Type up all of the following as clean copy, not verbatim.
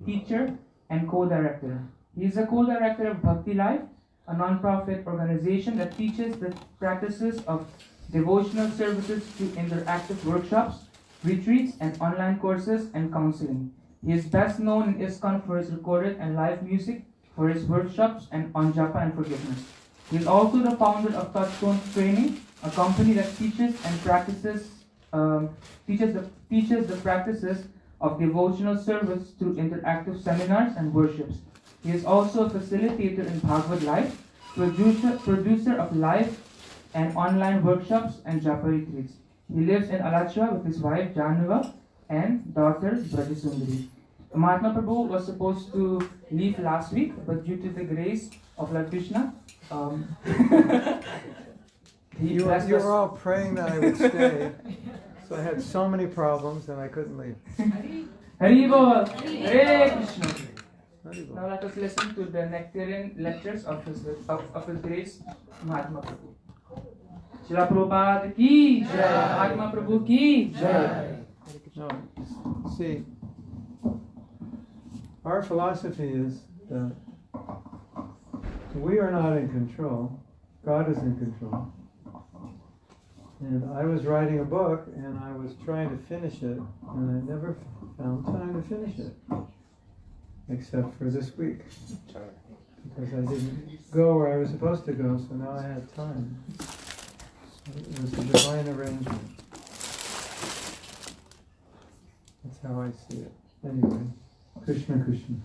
teacher, and co-director. He is a co-director of Bhakti Life, a non-profit organization that teaches the practices of devotional services through interactive workshops, retreats, and online courses and counseling. He is best known in ISKCON for his recorded and live music, for his workshops, and on japa and forgiveness. He is also the founder of Touchstone Training, a company that teaches and practices teaches the practices of devotional service through interactive seminars and worships. He is also a facilitator in Bhagavad Life, producer of live and online workshops and japa retreats. He lives in Alachua with his wife Januva and daughter Brajasundari. Mahatma Prabhu was supposed to leave last week, but due to the grace of Lord Krishna, you were all praying that I would stay, so I had so many problems and I couldn't leave. Hari Bol, Hare Krishna. Now let us listen to the nectarian lectures of His Grace Mahatma Prabhu. Srila Prabhupada ki jai, Mahatma Prabhu ki jai. No, see, our philosophy is that we are not in control, God is in control. And I was writing a book and I was trying to finish it and I never found time to finish it, except for this week, because I didn't go where I was supposed to go, so now I had time. So it was a divine arrangement. That's how I see it. Anyway, Krishna Krishna.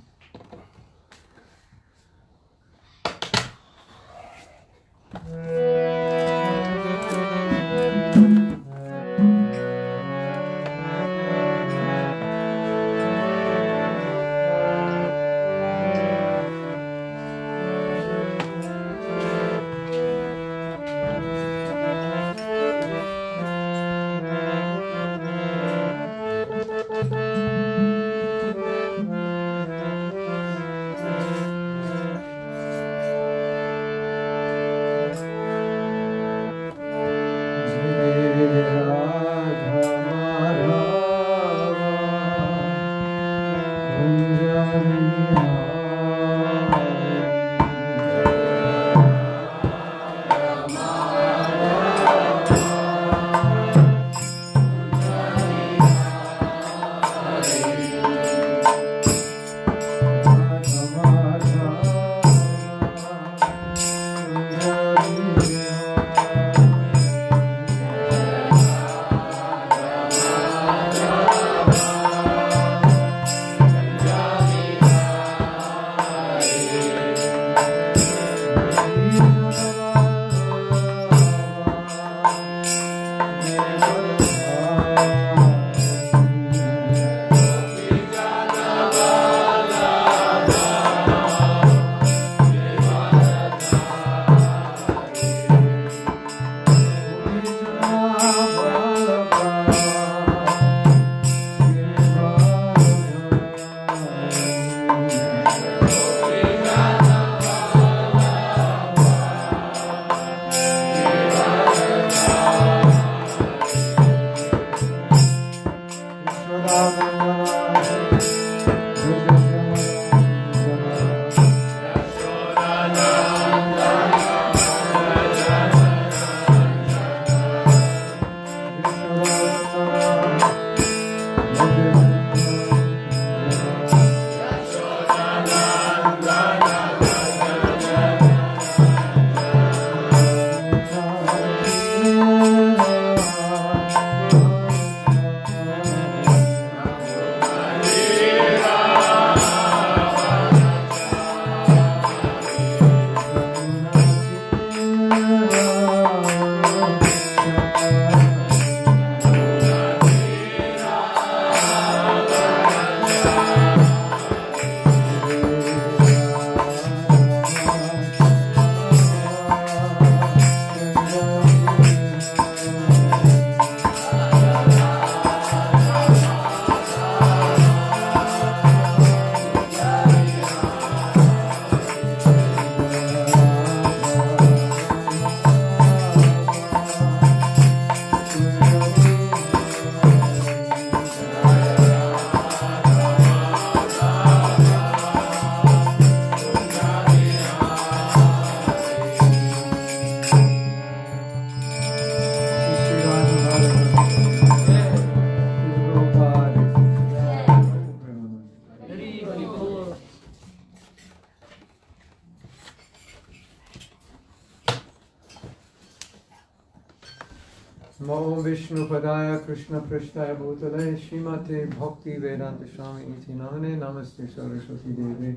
Namo Vishnu Padaya Krishna Prishtaya Bhutale Shrimate Bhakti Vedanta Swami Iti Namane Namaste Saraswati Devi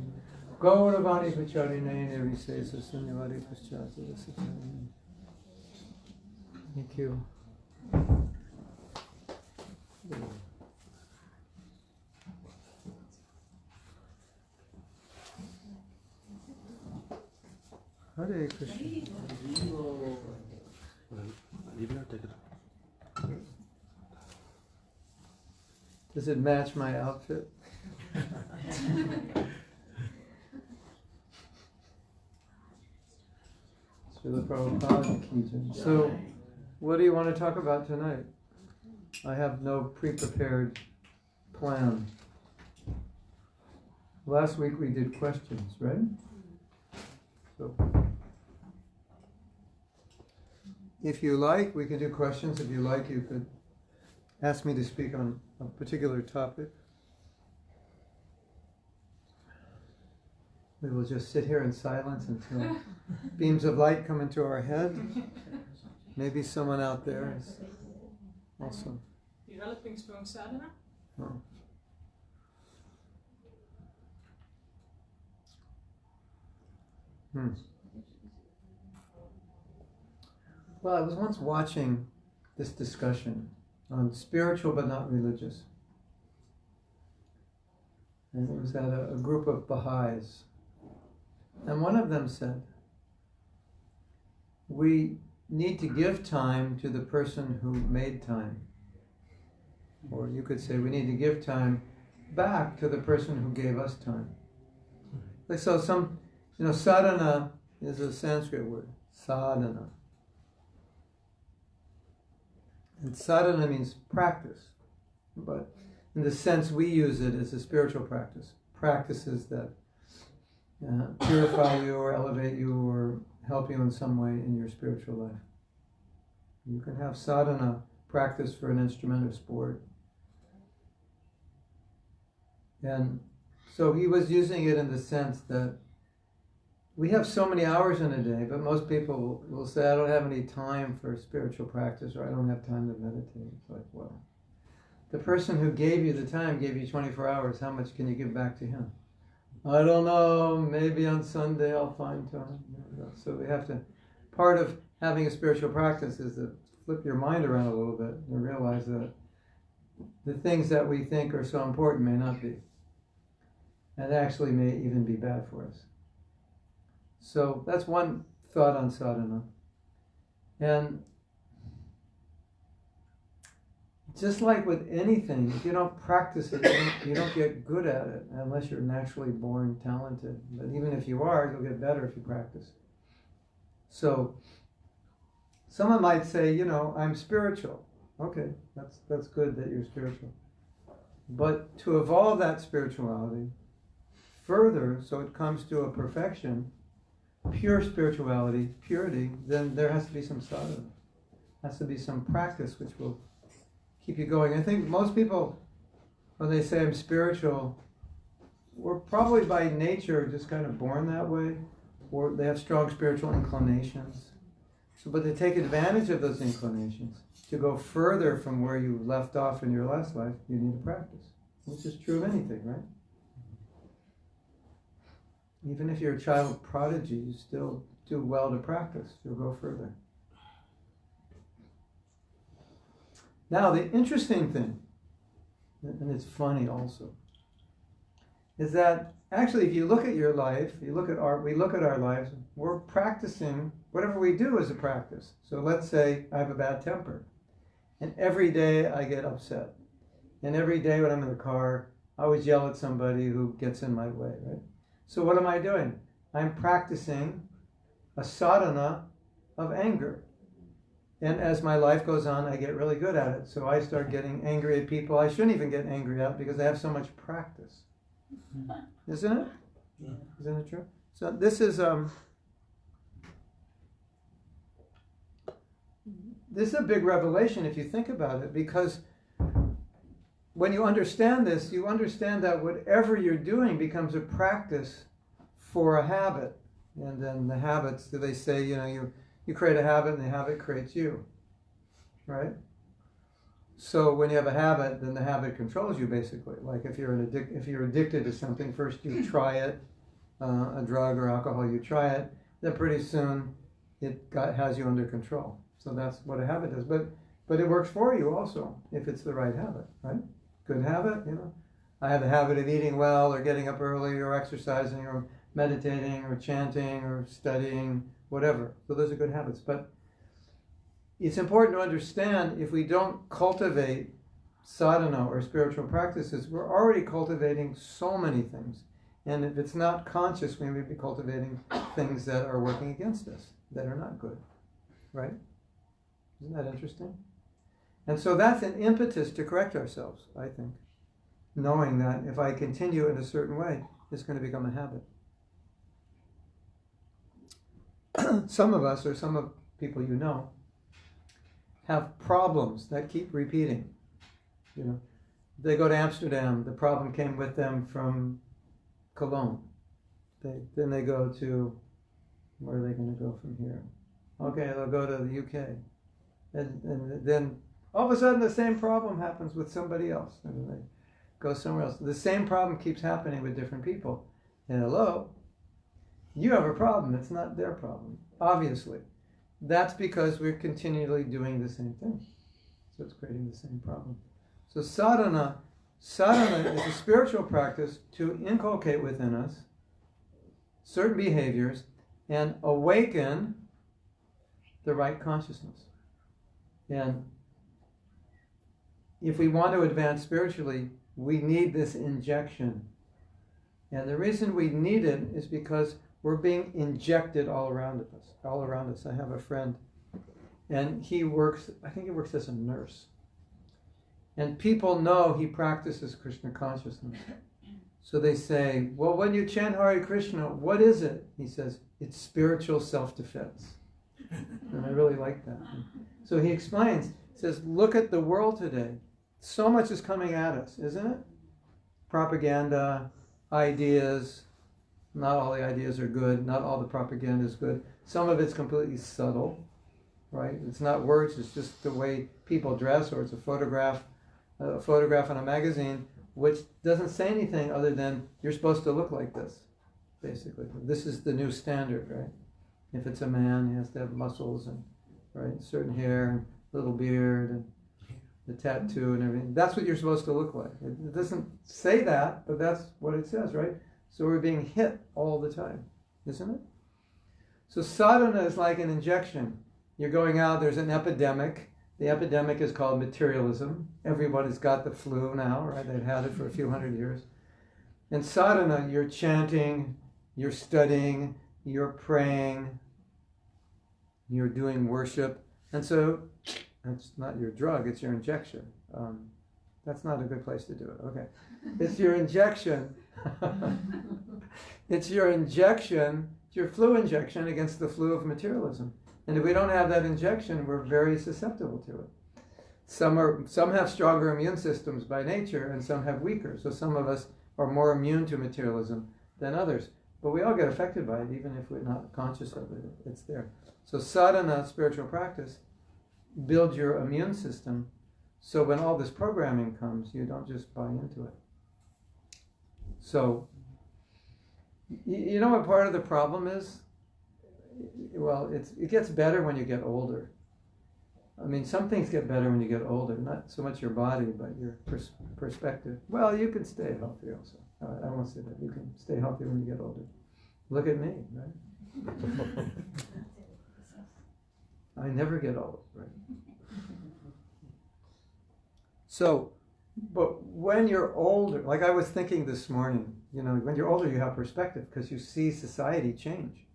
Gauravani Pacharine Nevisesa Sunyavari Paschati Vasatani. Thank you. Hare Krishna. Does it match my outfit? Srila Prabhupada ki jai. So, what do you want to talk about tonight? I have no pre-prepared plan. Last week we did questions, right? So, if you like, we can do questions. If you like, you could ask me to speak on a particular topic. We will just sit here in silence until beams of light come into our head. Maybe someone out there is also developing strong sadhana. Oh. Well, I was once watching this discussion on spiritual but not religious. And it was at a group of Baha'is. And one of them said, we need to give time to the person who made time. Or you could say we need to give time back to the person who gave us time. Like so sadhana is a Sanskrit word, sadhana. And sadhana means practice, but in the sense we use it as a spiritual practice. Practices that purify you or elevate you or help you in some way in your spiritual life. You can have sadhana practice for an instrument or sport. And so he was using it in the sense that we have so many hours in a day, but most people will say, I don't have any time for spiritual practice, or I don't have time to meditate. It's like, well, the person who gave you the time gave you 24 hours. How much can you give back to him? I don't know, maybe on Sunday I'll find time. So we have to, part of having a spiritual practice is to flip your mind around a little bit and realize that the things that we think are so important may not be. And actually may even be bad for us. So that's one thought on sadhana. And just like with anything, if you don't practice it, you don't get good at it unless you're naturally born talented. But even if you are, you'll get better if you practice. So someone might say, I'm spiritual. Okay, that's good that you're spiritual. But to evolve that spirituality further, so it comes to a perfection, pure spirituality, purity, then there has to be some sadhana. Has to be some practice which will keep you going. I think most people, when they say I'm spiritual, we're probably by nature just kind of born that way, or they have strong spiritual inclinations. So, but to take advantage of those inclinations, to go further from where you left off in your last life, you need to practice, which is true of anything, right? Even if you're a child prodigy, you still do well to practice. You'll go further. Now, the interesting thing, and it's funny also, is that actually if you look at your life, we look at our lives, we're practicing, whatever we do is a practice. So let's say I have a bad temper, and every day I get upset. And every day when I'm in the car, I always yell at somebody who gets in my way, right? So what am I doing? I'm practicing a sadhana of anger. And as my life goes on, I get really good at it. So I start getting angry at people I shouldn't even get angry at because I have so much practice. Isn't it? Yeah. Isn't it true? So this is a big revelation if you think about it, because when you understand this, you understand that whatever you're doing becomes a practice for a habit. And then the habits, they say, you create a habit and the habit creates you. right? So when you have a habit, then the habit controls you basically. Like if you're addicted to something, first you try it, a drug or alcohol, you try it, then pretty soon has you under control. So that's what a habit does. But it works for you also if it's the right habit, right? Good habit, I have a habit of eating well or getting up early or exercising or meditating or chanting or studying, whatever. So those are good habits. But it's important to understand if we don't cultivate sadhana or spiritual practices, we're already cultivating so many things. And if it's not conscious, we may be cultivating things that are working against us, that are not good. Right? Isn't that interesting? And so that's an impetus to correct ourselves, I think. Knowing that if I continue in a certain way, it's going to become a habit. Some of us, or some of people you know, have problems that keep repeating. They go to Amsterdam, the problem came with them from Cologne. Then they go to, where are they going to go from here? Okay, they'll go to the UK. And then all of a sudden the same problem happens with somebody else. And then they go somewhere else. The same problem keeps happening with different people. And hello, you have a problem. It's not their problem, obviously. That's because we're continually doing the same thing. So it's creating the same problem. So sadhana is a spiritual practice to inculcate within us certain behaviors and awaken the right consciousness. And if we want to advance spiritually, we need this injection. And the reason we need it is because we're being injected all around us. I have a friend, and he works as a nurse. And people know he practices Krishna consciousness. So they say, well, when you chant Hare Krishna, what is it? He says, it's spiritual self-defense. And I really like that. So he explains, he says, look at the world today. So much is coming at us, isn't it? Propaganda, ideas. Not all the ideas are good. Not all the propaganda is good. Some of it's completely subtle, right? It's not words. It's just the way people dress, or it's a photograph on a magazine, which doesn't say anything other than you're supposed to look like this, basically. This is the new standard, right? If it's a man, he has to have muscles and certain hair and little beard and the tattoo and everything. That's what you're supposed to look like. It doesn't say that, but that's what it says, right? So we're being hit all the time, isn't it? So sadhana is like an injection. You're going out, there's an epidemic. The epidemic is called materialism. Everybody's got the flu now, right? They've had it for a few hundred years. In sadhana, you're chanting, you're studying, you're praying, you're doing worship. And so that's not your drug, it's your injection. That's not a good place to do it. Okay. It's your injection. It's your injection, it's your flu injection against the flu of materialism. And if we don't have that injection, we're very susceptible to it. Some have stronger immune systems by nature, and some have weaker. So some of us are more immune to materialism than others. But we all get affected by it, even if we're not conscious of it. It's there. So sadhana, spiritual practice, builds your immune system, so when all this programming comes, you don't just buy into it. So, you know what part of the problem is? Well, it gets better when you get older. I mean, some things get better when you get older, not so much your body, but your perspective. Well, you can stay healthy also. I won't say that. You can stay healthy when you get older. Look at me, right? I never get old, right? So, but when you're older, like I was thinking this morning, when you're older, you have perspective because you see society change.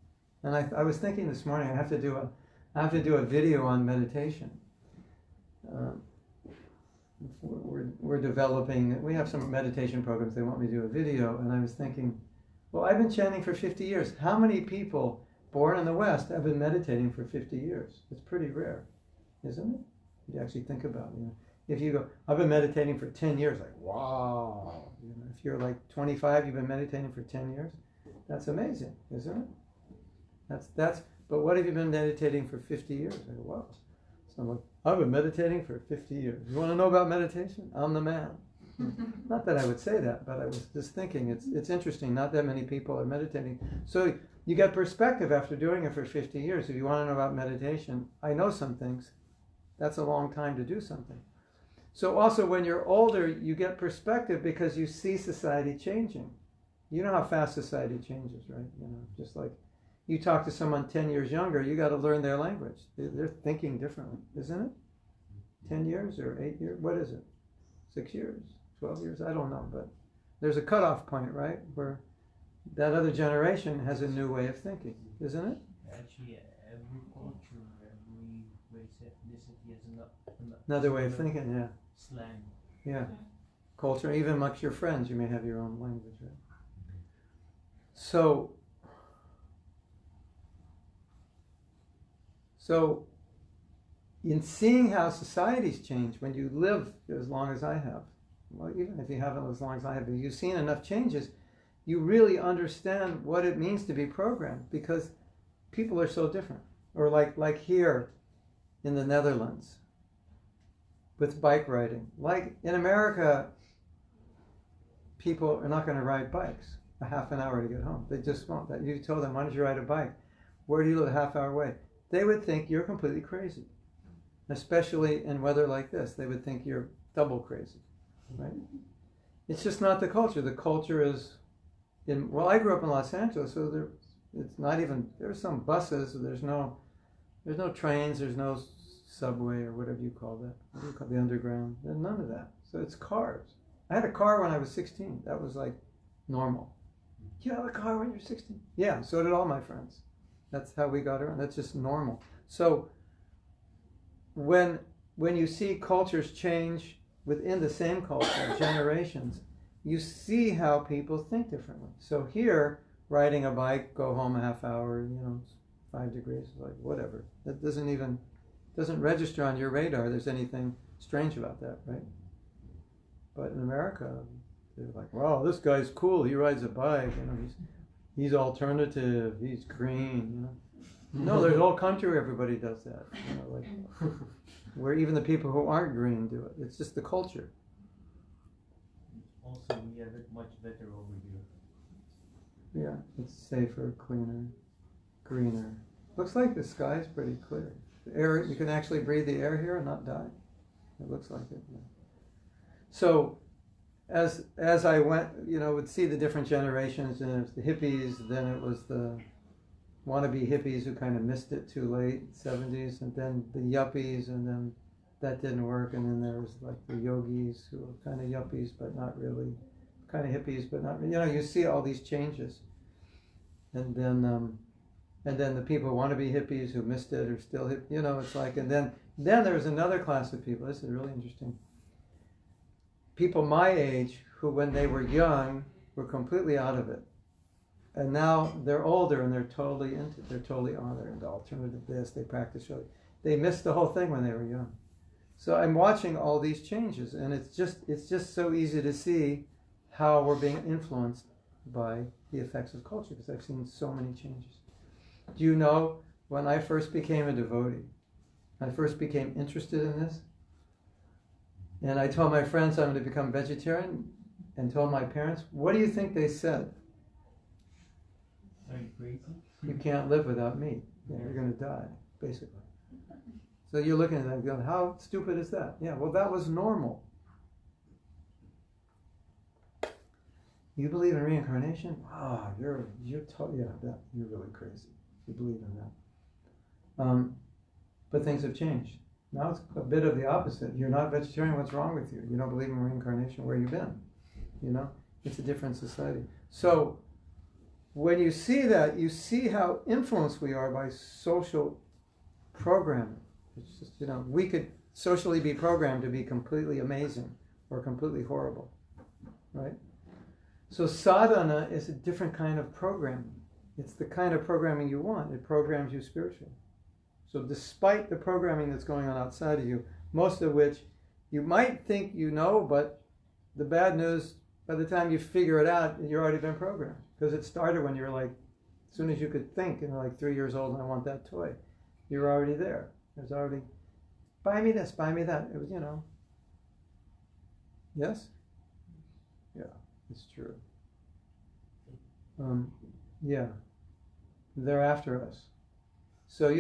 And I was thinking this morning, I have to do a video on meditation. We're developing. We have some meditation programs. They want me to do a video, and I was thinking, well, I've been chanting for 50 years. How many people born in the West have been meditating for 50 years? It's pretty rare, isn't it? You actually think about it. If you go, I've been meditating for 10 years, like, wow. If you're like 25, you've been meditating for 10 years. That's amazing, isn't it? But what have you been meditating for 50 years? I go, wow. So I'm like, I've been meditating for 50 years. You want to know about meditation? I'm the man. Not that I would say that, but I was just thinking it's interesting. Not that many people are meditating. So you get perspective after doing it for 50 years. If you want to know about meditation, I know some things. That's a long time to do something. So also when you're older, you get perspective because you see society changing. You know how fast society changes, right? You know, just like you talk to someone 10 years younger, you got to learn their language. They're thinking differently, isn't it? 10 years or 8 years? What is it? 6 years? 12 years? I don't know, but there's a cutoff point, right? Where that other generation has a new way of thinking, isn't it? Actually, every culture, every race, ethnicity has Another way of thinking, yeah. Slang. Yeah. Culture, even amongst your friends, you may have your own language, right? So in seeing how societies change, when you live as long as I have, well, even if you haven't as long as I have, but you've seen enough changes, you really understand what it means to be programmed because people are so different. Or like here in the Netherlands with bike riding. Like in America, people are not going to ride bikes a half an hour to get home. They just won't. You told them, why don't you ride a bike? Where do you live? A half hour away. They would think you're completely crazy. Especially in weather like this. They would think you're double crazy. Right? It's just not the culture. The culture is I grew up in Los Angeles, so it's not even, there's some buses, there's no trains, there's no subway or whatever you call that. What do you call the underground? There's none of that. So it's cars. I had a car when I was 16. That was like normal. You have a car when you're 16? Yeah, so did all my friends. That's how we got around. That's just normal. So when you see cultures change within the same culture, generations, you see how people think differently. So here, riding a bike, go home a half hour, 5 degrees, like whatever. That doesn't register on your radar. There's anything strange about that, right? But in America, they're like, wow, this guy's cool. He rides a bike. He's alternative. He's green. No, there's a whole country where everybody does that. Where even the people who aren't green do it. It's just the culture. Also, we have it much better over here. Yeah, it's safer, cleaner, greener. Looks like the sky's pretty clear. The air, you can actually breathe the air here and not die. It looks like it. Yeah. So, as I went, would see the different generations, and it was the hippies, then it was the wannabe hippies who kind of missed it too late, 70s, and then the yuppies, and then that didn't work, and then there was like the yogis who were kind of yuppies but not really, kind of hippies but not really. You see all these changes, and then the people who want to be hippies who missed it are still hip. It's like, and then there's another class of people. This is really interesting. People my age who, when they were young, were completely out of it, and now they're older and they're totally into it. They're totally on. They're into alternative this. They practice yoga. They missed the whole thing when they were young. So I'm watching all these changes, and it's just so easy to see how we're being influenced by the effects of culture, because I've seen so many changes. Do you know, when I first became a devotee, I first became interested in this, and I told my friends I'm going to become vegetarian, and told my parents, what do you think they said? Are you crazy? You can't live without meat. Yeah, you're going to die, basically. So you're looking at that and going, how stupid is that? Yeah, well, that was normal. You believe in reincarnation? You're really crazy. You believe in that. But things have changed. Now it's a bit of the opposite. You're not vegetarian. What's wrong with you? You don't believe in reincarnation. Where you been? It's a different society. So when you see that, you see how influenced we are by social programming. It's just, we could socially be programmed to be completely amazing or completely horrible, right? So sadhana is a different kind of programming. It's the kind of programming you want. It programs you spiritually. So despite the programming that's going on outside of you, most of which you might think but the bad news, by the time you figure it out, you've already been programmed. Because it started when you were like, as soon as you could think, and you're like 3 years old and I want that toy. You're already there. There's already, buy me this, buy me that. It was, Yes? Yeah, it's true. Yeah. They're after us. So,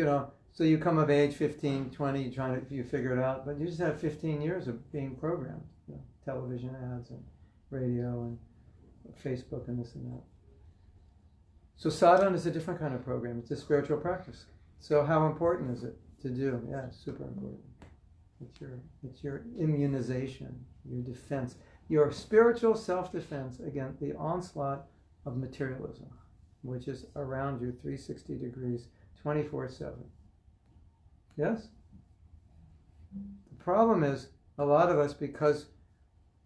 so you come of age, 15, 20, you figure it out, but you just have 15 years of being programmed. Television ads and radio and Facebook and this and that. So sadhana is a different kind of program. It's a spiritual practice. So how important is it to do? Yeah, it's super important. It's your immunization, your defense, your spiritual self-defense against the onslaught of materialism, which is around you 360 degrees, 24/7. Yes? The problem is, a lot of us, because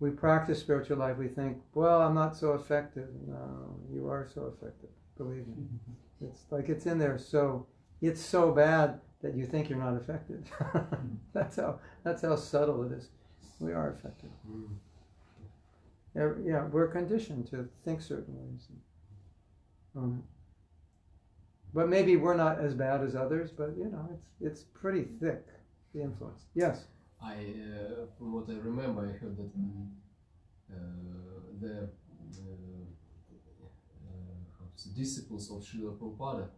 we practice spiritual life, we think, well, I'm not so effective. No, you are so effective, believe me. It's like it's in there, so it's so bad that you think you're not affected. That's how subtle it is. We are affected. Yeah, we're conditioned to think certain ways. But maybe we're not as bad as others, but it's pretty thick, the influence. Yes? From what I remember, I heard that the disciples of Srila Prabhupada,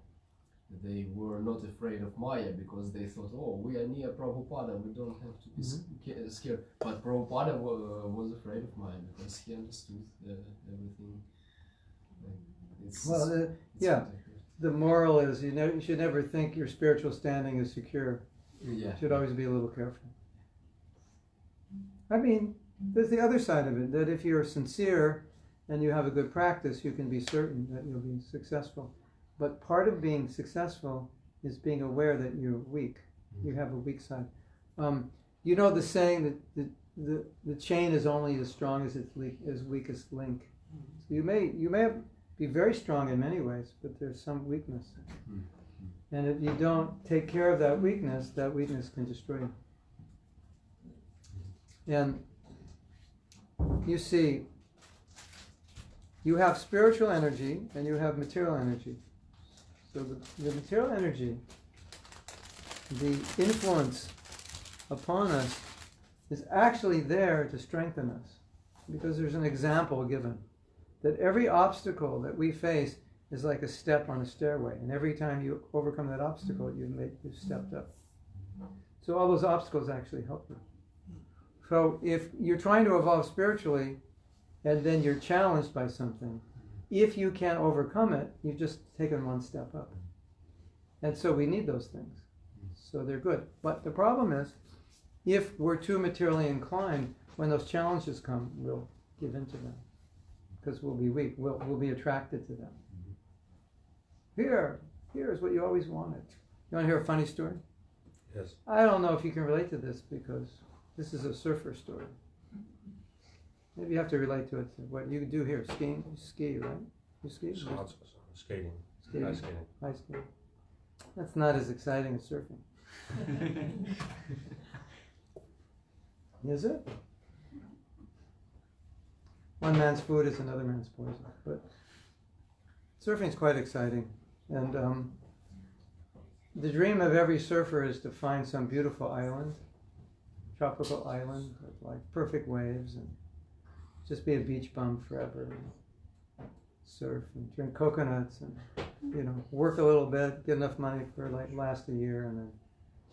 they were not afraid of Maya because they thought, oh, we are near Prabhupada, we don't have to be scared. But Prabhupada was afraid of Maya because he understood everything. The moral is you should never think your spiritual standing is secure. Yeah. You should always be a little careful. I mean, there's the other side of it, that if you're sincere and you have a good practice, you can be certain that you'll be successful. But part of being successful is being aware that you're weak. You have a weak side. The saying that the chain is only as strong as its weakest link. So you may be very strong in many ways, but there's some weakness. And if you don't take care of that weakness can destroy you. And you see, you have spiritual energy and you have material energy. So the material energy, the influence upon us is actually there to strengthen us. Because there's an example given that every obstacle that we face is like a step on a stairway. And every time you overcome that obstacle, you've stepped up. So all those obstacles actually help you. So if you're trying to evolve spiritually and then you're challenged by something, if you can't overcome it, you've just taken one step up. And so we need those things. So they're good. But the problem is, if we're too materially inclined, when those challenges come, we'll give in to them. Because we'll be weak. We'll be attracted to them. Here's what you always wanted. You want to hear a funny story? Yes. I don't know if you can relate to this because this is a surfer story. Maybe you have to relate to it to what you do here. Skiing, you ski, right? You ski? Skating. Skating. Ice skating. Ice skating. That's not as exciting as surfing. Is it? One man's food is another man's poison. But surfing is quite exciting. And the dream of every surfer is to find some beautiful island, tropical island with like perfect waves and just be a beach bum forever and surf and drink coconuts and work a little bit, get enough money for like last a year and then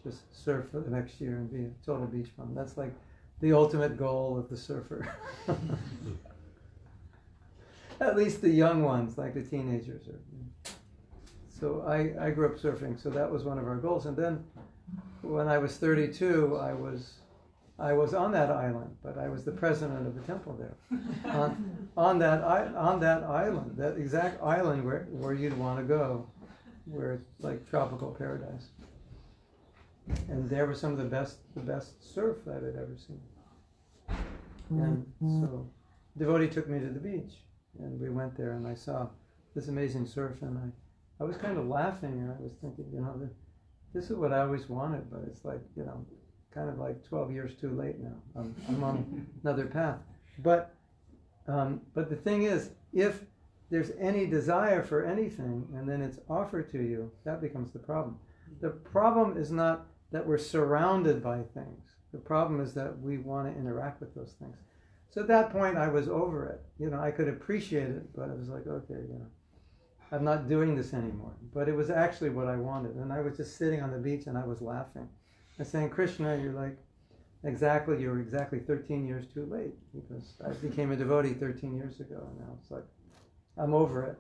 just surf for the next year and be a total beach bum. That's like the ultimate goal of the surfer. At least the young ones, like the teenagers are. So I grew up surfing, so that was one of our goals. And then when I was 32, I was on that island, but I was the president of the temple there. on that island, that exact island where you'd want to go, where it's like tropical paradise. And there was some of the best surf that I'd ever seen. And so devotee took me to the beach, and we went there, and I saw this amazing surf, and I was kind of laughing, and I was thinking, this is what I always wanted, but it's like, kind of like 12 years too late now. I'm on another path. But the thing is, if there's any desire for anything, and then it's offered to you, that becomes the problem. The problem is not that we're surrounded by things. The problem is that we want to interact with those things. So at that point, I was over it. You know, I could appreciate it, but I was like, okay, you know, I'm not doing this anymore. But it was actually what I wanted. And I was just sitting on the beach and I was laughing. And saying, Krishna, you were exactly 13 years too late, because I became a devotee 13 years ago. And now it's like, I'm over it.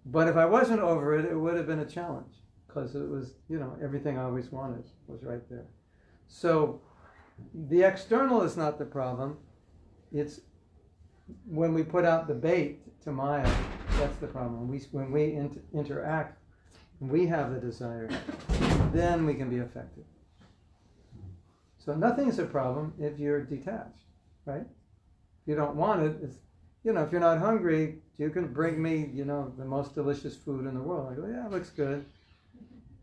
But if I wasn't over it, it would have been a challenge, because it was, you know, everything I always wanted was right there. So the external is not the problem. It's when we put out the bait to Maya, that's the problem. When we interact, we have the desire, then we can be affected. So nothing is a problem if you're detached, right? If you don't want it, it's, you know, if you're not hungry, you can bring me, you know, the most delicious food in the world. I go, yeah, it looks good,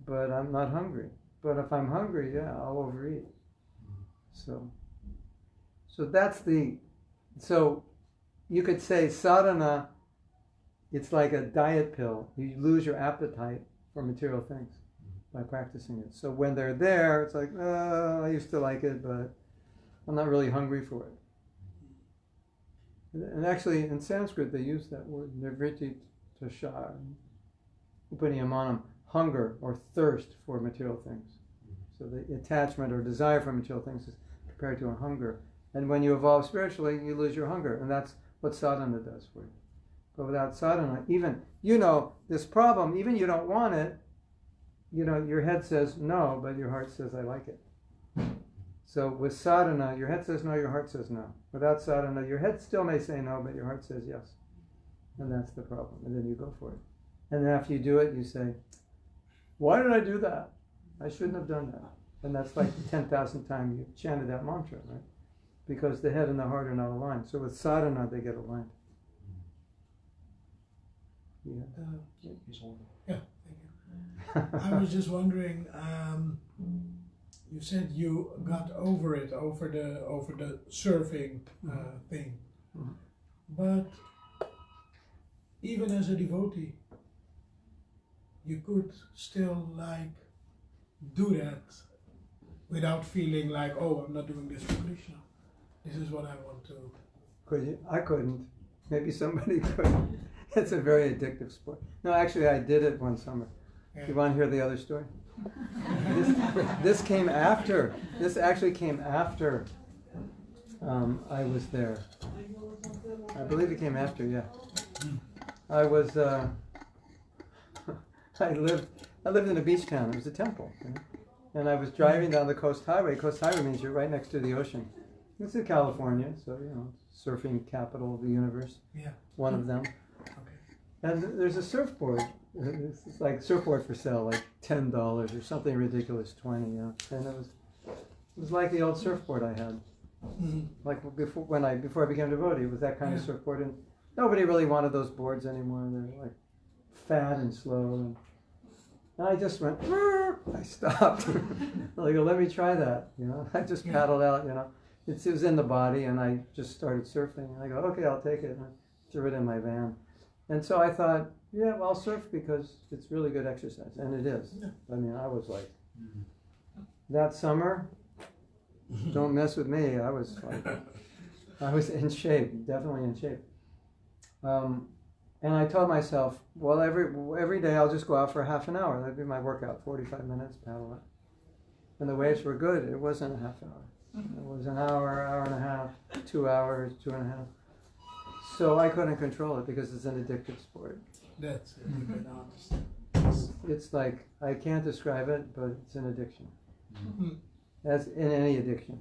but I'm not hungry. But if I'm hungry, yeah, I'll overeat. So you could say sadhana, it's like a diet pill. You lose your appetite for material things by practicing it. So when they're there, it's like, I used to like it, but I'm not really hungry for it. And actually, in Sanskrit, they use that word, nirvriti tasha, upanyamanam, hunger or thirst for material things. So the attachment or desire for material things is compared to a hunger. And when you evolve spiritually, you lose your hunger. And that's what sadhana does for you. But without sadhana, even, you know, this problem, even you don't want it, you know, your head says no, but your heart says, I like it. So with sadhana, your head says no, your heart says no. Without sadhana, your head still may say no, but your heart says yes. And that's the problem. And then you go for it. And then after you do it, you say, why did I do that? I shouldn't have done that. And that's like the 10,000th time you chanted that mantra, right? Because the head and the heart are not aligned. So with sadhana, they get aligned. Yeah. Yeah, thank you. I was just wondering, you said you got over it, over the surfing thing. Mhm. But even as a devotee, you could still like do that without feeling like, oh, I'm not doing this for Krishna. This is what I want to. Could you? I couldn't. Maybe somebody could. It's a very addictive sport. No, actually, I did it one summer. Yeah. You want to hear the other story? This came after. This actually came after I was there. I believe it came after. Yeah. I was. I lived in a beach town. It was a temple, you know? And I was driving down the Coast Highway. Coast Highway means you're right next to the ocean. This is California, so you know, surfing capital of the universe. Yeah. One of them. Okay. And there's a surfboard. It's like surfboard for sale, like $10 or something ridiculous, 20. You know? And it was like the old surfboard I had. Mm-hmm. Like before I became a devotee, it was that kind of Yeah. surfboard, and nobody really wanted those boards anymore. They're like fat and slow, and I just went. I stopped. I go, let me try that. You know, I just paddled out. You know, it was in the body, and I just started surfing. And I go, okay, I'll take it. And I threw it in my van, and so I thought, yeah, well, I'll surf because it's really good exercise, and it is. Yeah. I mean, I was like, that summer. Don't mess with me. I was in shape, definitely in shape. And I told myself, well, every day I'll just go out for half an hour. That'd be my workout, 45 minutes, paddle out. And the waves were good. It wasn't a half hour. It was an hour, hour and a half, 2 hours, 2.5. So I couldn't control it because it's an addictive sport. That's it. You can understand. It's like, I can't describe it, but it's an addiction. Mm-hmm. As in any addiction.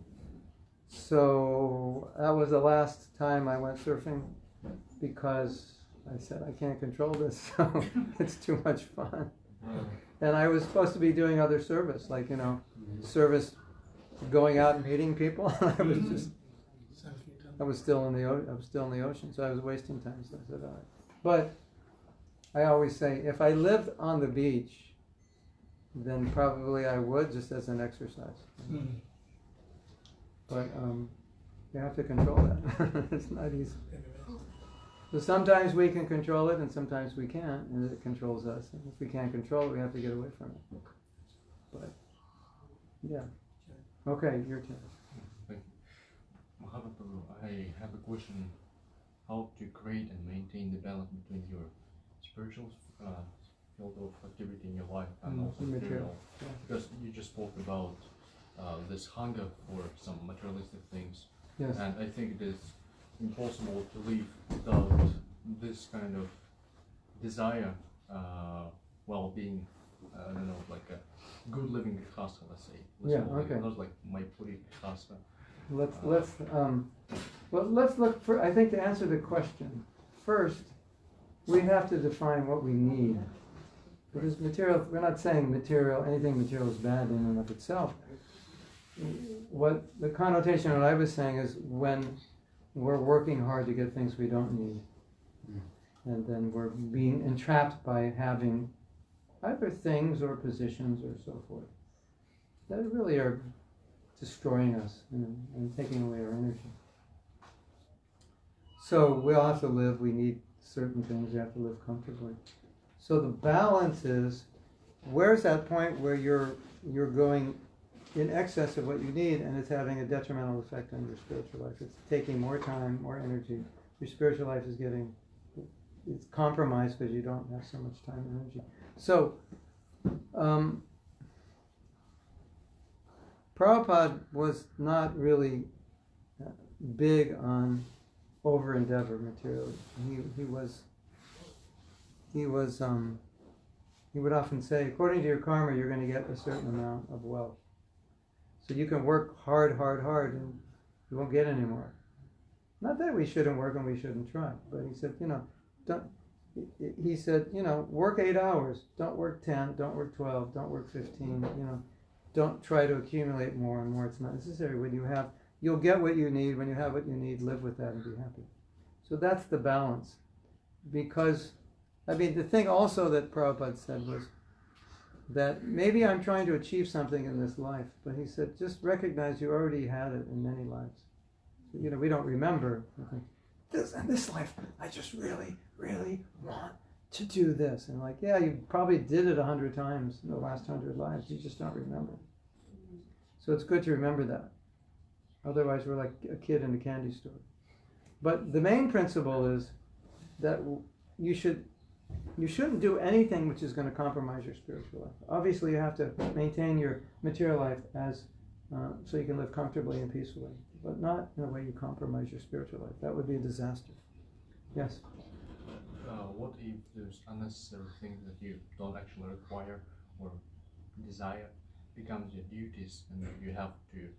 So that was the last time I went surfing because I said, I can't control this, so it's too much fun. And I was supposed to be doing other service, like, you know, service, going out and meeting people. I was still in the ocean, so I was wasting time. So I said, all right. But I always say, if I lived on the beach, then probably I would, just as an exercise. Mm-hmm. But you have to control that. It's not easy. So sometimes we can control it, and sometimes we can't, and it controls us. And if we can't control it, we have to get away from it. But Yeah. Okay, your turn. Thank you. Mahatma Prabhu, I have a question. How to create and maintain the balance between your spiritual field of activity in your life and also material? Yeah. Because you just spoke about this hunger for some materialistic things. Yes. And I think it is impossible to live without this kind of desire, while being, I don't know, like a good living grihastha, let's say. Okay. Not like my puri grihastha. Let's look for, I think to answer the question, first, we have to define what we need. Because material, we're not saying anything material is bad in and of itself. What the connotation that I was saying is when we're working hard to get things we don't need. And then we're being entrapped by having either things or positions or so forth that really are destroying us and taking away our energy. So we all have to live, we need certain things, we have to live comfortably. So the balance is, where's that point where you're going in excess of what you need and it's having a detrimental effect on your spiritual life? It's taking more time, more energy. Your spiritual life is it's compromised because you don't have so much time and energy. So, Prabhupada was not really big on over endeavor materially. He would often say, according to your karma, you're going to get a certain amount of wealth. So you can work hard, and you won't get any more. Not that we shouldn't work and we shouldn't try, but he said, work 8 hours. Don't work 10, don't work 12, don't work 15, Don't try to accumulate more and more. It's not necessary. You'll get what you need. When you have what you need, live with that and be happy. So that's the balance. Because, the thing also that Prabhupada said was that maybe I'm trying to achieve something in this life, but he said, just recognize you already had it in many lives. We don't remember. In this life, I just really, really want to do this. And you probably did it 100 times in the last 100 lives. You just don't remember. So it's good to remember that. Otherwise, we're like a kid in a candy store. But the main principle is that you shouldn't do anything which is going to compromise your spiritual life. Obviously, you have to maintain your material life so you can live comfortably and peacefully, but not in a way you compromise your spiritual life. That would be a disaster. Yes? What if there's unnecessary things that you don't actually require or desire becomes your duties and you have to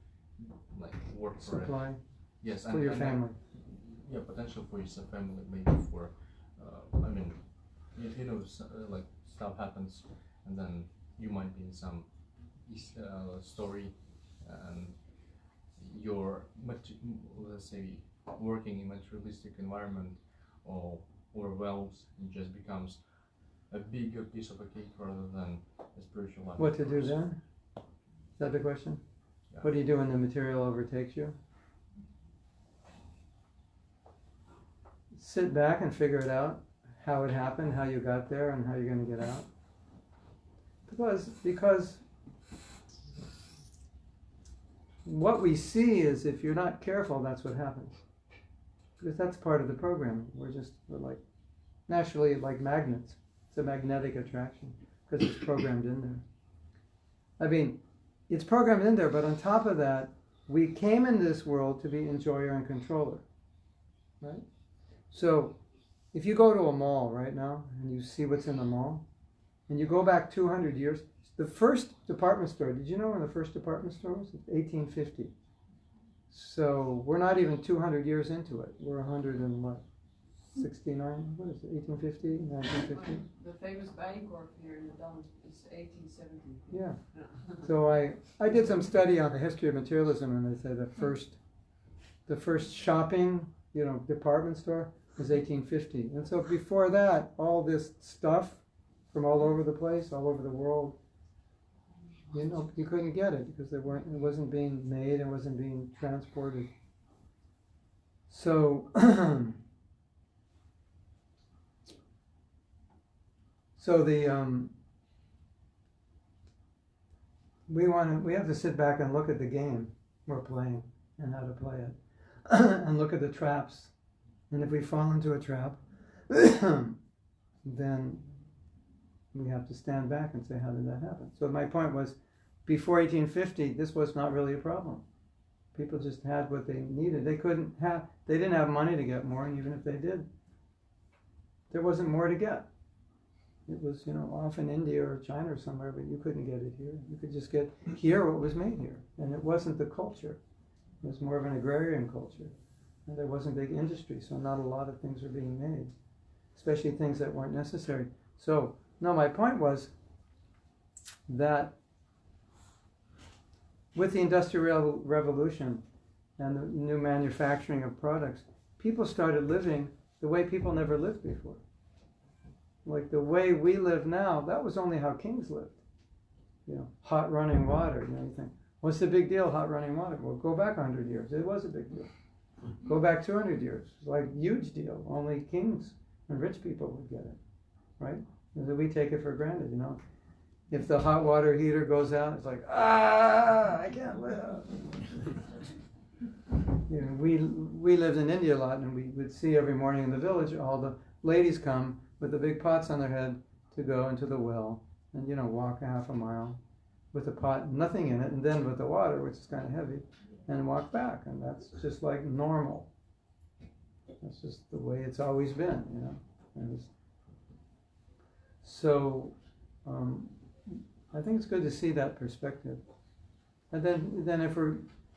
work for Supply. it? Yes, for your family. Potential for your family, maybe for, stuff happens and then you might be in some story and you're, let's say, working in a materialistic environment or overwhelms, it just becomes a bigger piece of a cake rather than a spiritual life. What to do then? Is that the question? Yeah. What do you do when the material overtakes you? Sit back and figure it out, how it happened, how you got there, and how you're going to get out. Because what we see is, if you're not careful, that's what happens. Because that's part of the program. We're like naturally like magnets. It's a magnetic attraction because it's programmed in there. It's programmed in there, but on top of that, we came in this world to be enjoyer and controller, right? So if you go to a mall right now and you see what's in the mall, and you go back 200 years, the first department store, did you know when the first department store was? 1850. So we're not even 200 years into it. We're 169? What is it? 1850? 1950? The famous Bijenkorf here in the Dam is 1870. Yeah. So I did some study on the history of materialism, and they say the first shopping, department store was 1850. And so before that, all this stuff from all over the place, all over the world, you couldn't get it because it wasn't being made and wasn't being transported. So, we have to sit back and look at the game we're playing and how to play it, and look at the traps. And if we fall into a trap, then we have to stand back and say, how did that happen? So my point was, before 1850, this was not really a problem. People just had what they needed. They didn't have money to get more, and even if they did, there wasn't more to get. It was, off in India or China or somewhere, but you couldn't get it here. You could just get here what was made here. And it wasn't the culture. It was more of an agrarian culture. And there wasn't big industry, so not a lot of things were being made, especially things that weren't necessary. So, no, my point was that with the Industrial Revolution and the new manufacturing of products, people started living the way people never lived before. Like the way we live now, that was only how kings lived. Hot running water. You think, what's the big deal, hot running water? Well, go back 100 years. It was a big deal. Go back 200 years. It's like huge deal. Only kings and rich people would get it, right? And so we take it for granted, If the hot water heater goes out, it's like, I can't live. We lived in India a lot, and we would see every morning in the village, all the ladies come with the big pots on their head to go into the well and, walk a half a mile with the pot, nothing in it, and then with the water, which is kind of heavy, and walk back. And that's just like normal. That's just the way it's always been, And so I think it's good to see that perspective. And then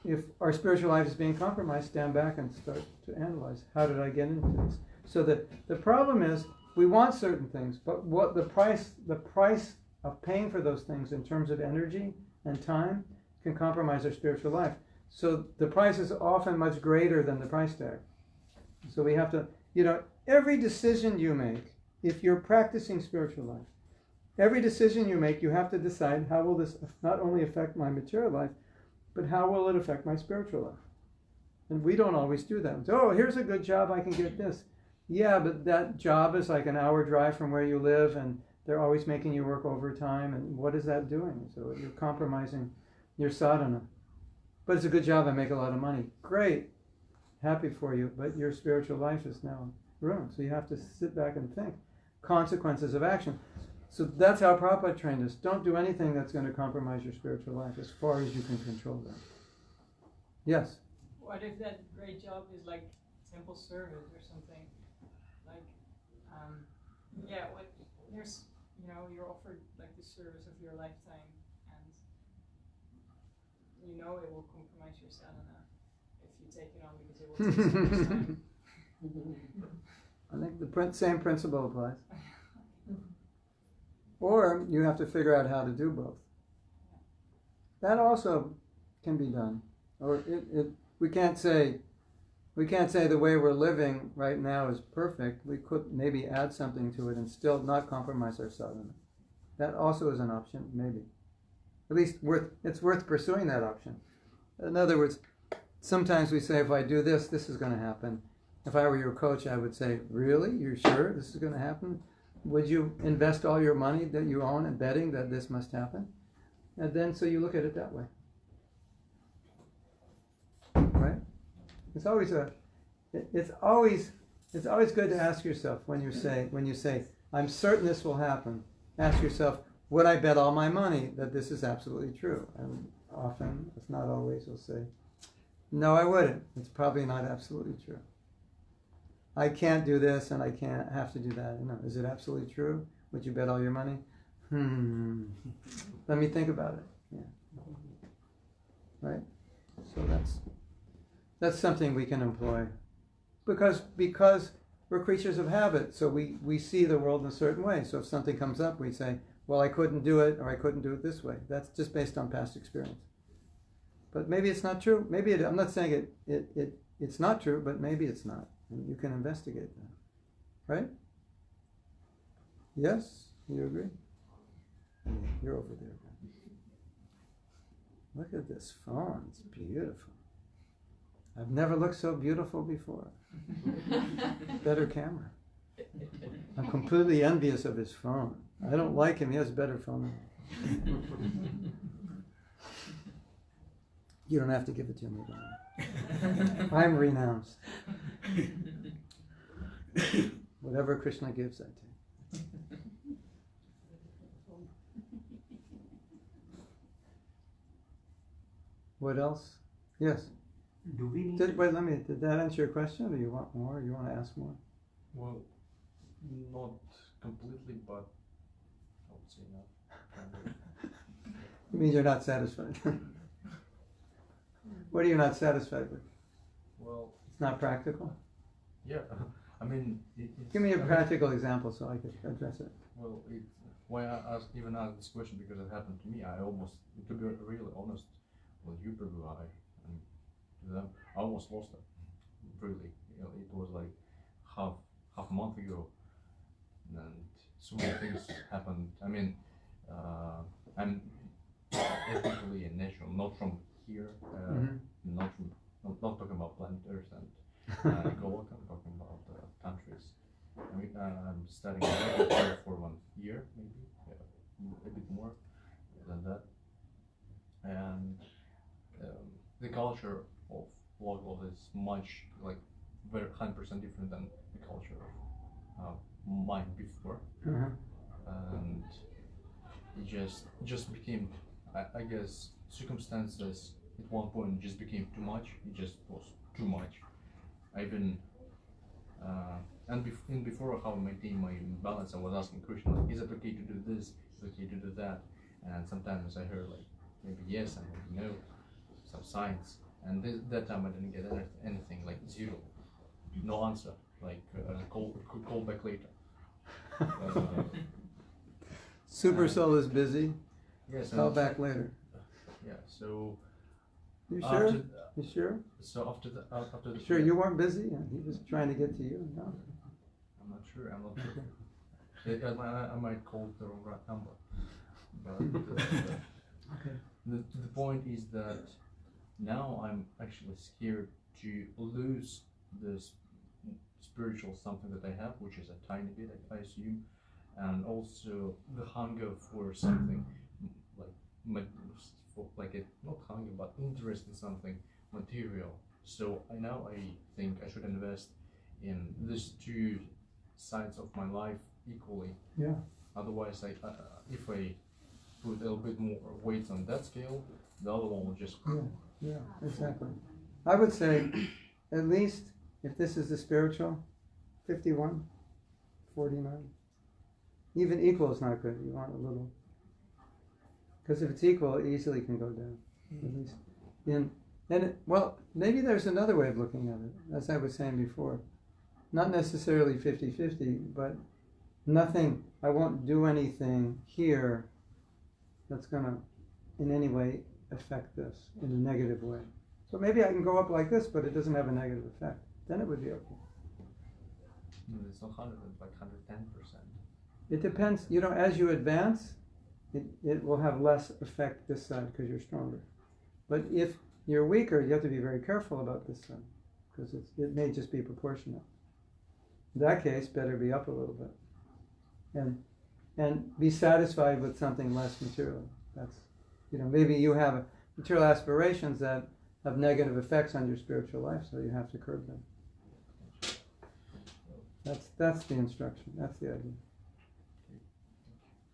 if our spiritual life is being compromised, stand back and start to analyze, how did I get into this? So the problem is, we want certain things, but what the price of paying for those things in terms of energy and time can compromise our spiritual life. So the price is often much greater than the price tag. So we have to, every decision you make, if you're practicing spiritual life, every decision you make, you have to decide, how will this not only affect my material life, but how will it affect my spiritual life? And we don't always do that. So, here's a good job, I can get this. Yeah, but that job is like an hour drive from where you live, and they're always making you work overtime, and what is that doing? So you're compromising your sadhana. But it's a good job, I make a lot of money. Great, happy for you, but your spiritual life is now ruined. So you have to sit back and think. Consequences of action. So that's how Prabhupada trained us. Don't do anything that's going to compromise your spiritual life as far as you can control that. Yes? What if that great job is like temple service or something? Like, what there's, you're offered like the service of your lifetime, and it will compromise your sadhana if you take it on because it will take so much time. I think the same principle applies. Or you have to figure out how to do both. That also can be done. Or we can't say the way we're living right now is perfect. We could maybe add something to it and still not compromise our sadhana. That also is an option, maybe. At least it's worth pursuing that option. In other words, sometimes we say, if I do this, this is going to happen. If I were your coach, I would say, really? You're sure this is going to happen? Would you invest all your money that you own in betting that this must happen? And then, so you look at it that way. Right? It's always good to ask yourself when you say, I'm certain this will happen. Ask yourself, would I bet all my money that this is absolutely true? And often, if not always, you'll say, no, I wouldn't. It's probably not absolutely true. I can't do this and I can't have to do that. No, is it absolutely true? Would you bet all your money? Let me think about it. Yeah. Right? So that's something we can employ. Because we're creatures of habit, so we see the world in a certain way. So if something comes up, we say, well, I couldn't do it, or I couldn't do it this way. That's just based on past experience. But maybe it's not true. I'm not saying it's not true, but maybe it's not. And you can investigate that. Right? Yes? You agree? You're over there. Look at this phone. It's beautiful. I've never looked so beautiful before. Better camera. I'm completely envious of his phone. I don't like him. He has a better phone than me. You don't have to give it to me again. I'm renounced. Whatever Krishna gives, I take. What else? Yes. Do we need Did that answer your question, or you want more? You want to ask more? Well, not completely, but I would say no. It means you're not satisfied. What are you not satisfied with? Well, It's not practical? yeah. I mean, Give me a practical example so I could address it. Well, why I asked this question, because it happened to me. I almost, to be really honest with you, Prabhu, and to them, I almost lost it. Really, it was like half a month ago, and so many things happened. I mean, I'm ethnically and natural, not from here, not talking about planet Earth and Golok. I'm talking about countries. I mean, I'm studying here for 1 year, maybe a bit more than that, and the culture of local is much, like, very 100% different than the culture of mine before, and it just became, I guess, circumstances at one point just became too much. It just was too much. I've been and before how I maintain my balance, I was asking Krishna, like, is it okay to do this? Is it okay to do that? And sometimes I heard, like, maybe yes and maybe no, some signs. And that time I didn't get anything, like zero, no answer. Like call back later. Super soul is busy. Yes. Call back later. Yeah. So. You sure? You sure? So after the. Sure, you weren't busy. He was trying to get to you. No. I'm not sure. I might call the wrong number. But okay. The point is that now I'm actually scared to lose this spiritual something that I have, which is a tiny bit, I assume, and also the hunger for something like not hunger, but interest in something material. So I think I should invest in these two sides of my life equally. Yeah. Otherwise, if I put a little bit more weight on that scale, the other one will just. Yeah, exactly. I would say, at least, if this is the spiritual, 51, 49. Even equal is not good. You want a little. Because if it's equal, it easily can go down. At least. Well, maybe there's another way of looking at it, as I was saying before. Not necessarily 50-50, but nothing, I won't do anything here that's going to in any way affect this in a negative way. So maybe I can go up like this, but it doesn't have a negative effect. Then it would be okay. It's not 100, like 110%. It depends, as you advance, it will have less effect this side because you're stronger. But if you're weaker, you have to be very careful about this side because it may just be proportional. In that case, better be up a little bit. And be satisfied with something less material. That's, maybe you have material aspirations that have negative effects on your spiritual life, so you have to curb them. That's the instruction. That's the idea.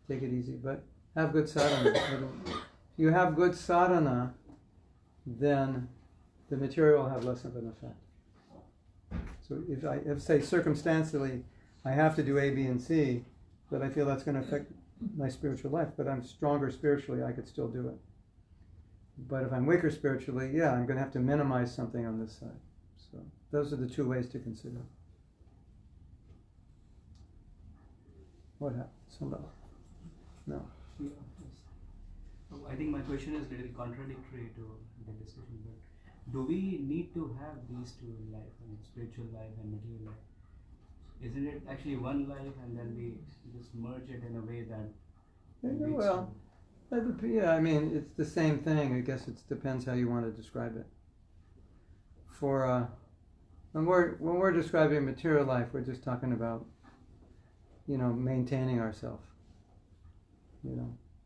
Take it easy, but have good sadhana. If you have good sadhana, then the material will have less of an effect. So if say circumstantially, I have to do A, B, and C, but I feel that's going to affect my spiritual life, but I'm stronger spiritually, I could still do it. But if I'm weaker spiritually, I'm going to have to minimize something on this side. So those are the two ways to consider. What happened? Somebody? No. I think my question is a little contradictory to the discussion, but do we need to have these two in life, spiritual life and material life? Isn't it actually one life and then we just merge it in a way that Well, I mean, it's the same thing. I guess it depends how you want to describe it. For when we're describing material life, we're just talking about, maintaining ourselves,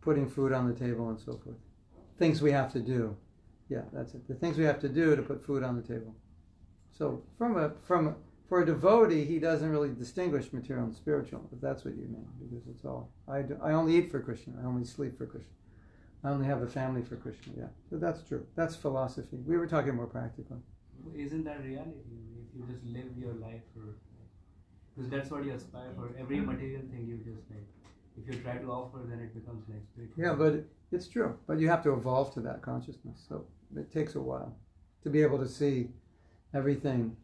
putting food on the table and so forth. Things we have to do. Yeah, that's it. The things we have to do to put food on the table. So for a devotee, he doesn't really distinguish material and spiritual, if that's what you mean, because it's all, I only eat for Krishna, I only sleep for Krishna, I only have a family for Krishna, yeah. So that's true. That's philosophy. We were talking more practically. Isn't that reality? If you just live your life for, because that's what you aspire for. Every material thing you just like, if you try to offer, then it becomes like spiritual. Yeah, but it's true. But you have to evolve to that consciousness. So it takes a while to be able to see everything.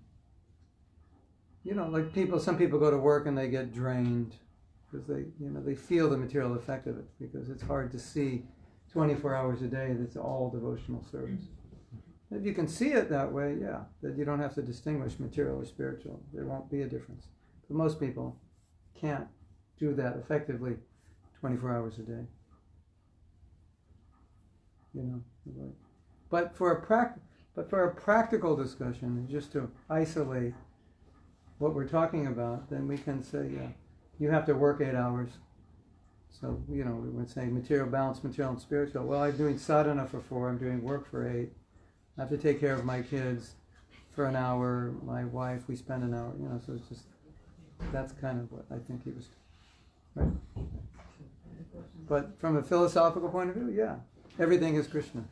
You know, like some people go to work and they get drained because they feel the material effect of it, because it's hard to see 24 hours a day that's all devotional service. If you can see it that way, yeah, that you don't have to distinguish material or spiritual. There won't be a difference. But most people can't do that effectively 24 hours a day. You know, but for a practical discussion, just to isolate what we're talking about, then we can say, yeah, you have to work 8 hours. So, we would say material balance, material and spiritual. Well, I'm doing sadhana for 4, I'm doing work for 8. I have to take care of my kids for an hour, my wife, we spend an hour, so it's just, that's kind of what I think he was, right? But from a philosophical point of view, yeah, everything is Krishna.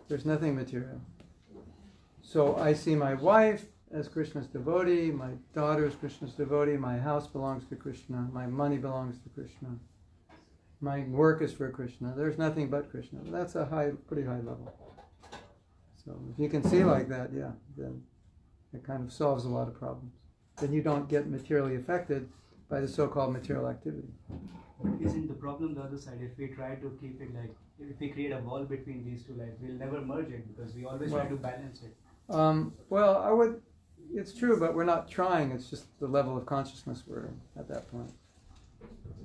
There's nothing material. So I see my wife as Krishna's devotee, my daughter is Krishna's devotee, my house belongs to Krishna, my money belongs to Krishna, my work is for Krishna. There's nothing but Krishna. That's a pretty high level. So if you can see like that, yeah, then it kind of solves a lot of problems. Then you don't get materially affected by the so-called material activity. Isn't the problem the other side? If we try to keep it like, if we create a wall between these two lives, we'll never merge it because we always try to balance it. It's true, but we're not trying. It's just the level of consciousness we're in at that point.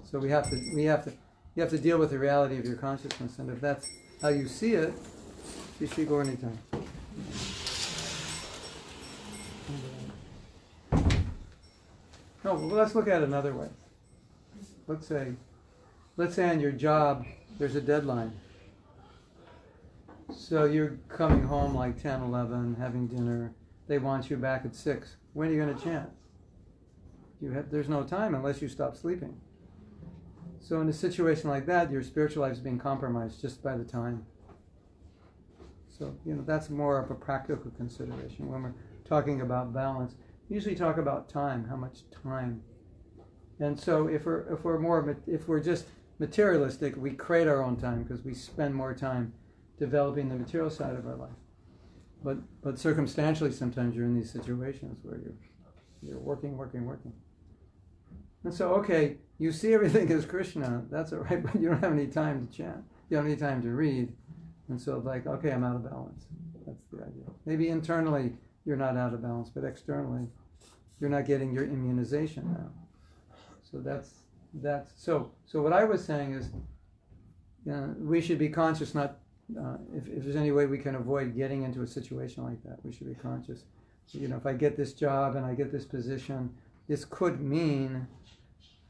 So you have to deal with the reality of your consciousness, and if that's how you see it, you should go anytime. No, well, let's look at it another way. Let's say on your job there's a deadline. So you're coming home like 10, 11, having dinner. They want you back at 6. When are you going to chant? There's no time unless you stop sleeping. So in a situation like that, your spiritual life is being compromised just by the time. So, that's more of a practical consideration. When we're talking about balance, we usually talk about time, how much time. And so if we're just materialistic, we create our own time because we spend more time developing the material side of our life. But circumstantially, sometimes you're in these situations where you're working. And so, okay, you see everything as Krishna, that's all right, but you don't have any time to chant. You don't have any time to read. And so okay, I'm out of balance. That's the idea. Maybe internally you're not out of balance, but externally you're not getting your immunization now. So so what I was saying is we should be conscious, not if there's any way we can avoid getting into a situation like that, we should be conscious. If I get this job and I get this position, this could mean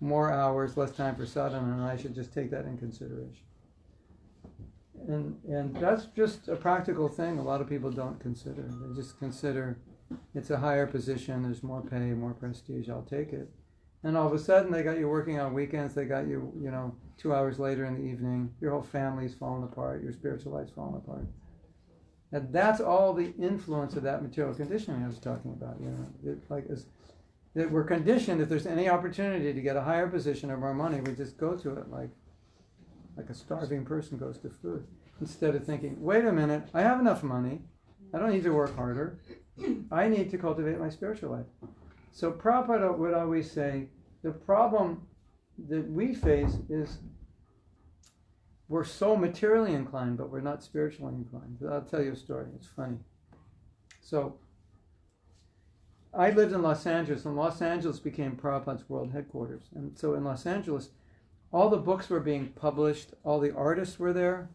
more hours, less time for sadhana, and I should just take that in consideration. And that's just a practical thing a lot of people don't consider. They just consider it's a higher position, there's more pay, more prestige, I'll take it. And all of a sudden they got you working on weekends, they got you, 2 hours later in the evening, your whole family's falling apart, your spiritual life's falling apart. And that's all the influence of that material conditioning I was talking about. That we're conditioned, if there's any opportunity to get a higher position or more money, we just go to it like a starving person goes to food. Instead of thinking, wait a minute, I have enough money, I don't need to work harder, I need to cultivate my spiritual life. So Prabhupada would always say, the problem that we face is we're so materially inclined, but we're not spiritually inclined. I'll tell you a story, it's funny. So I lived in Los Angeles, and Los Angeles became Prabhupada's world headquarters. And so in Los Angeles, all the books were being published, all the artists were there.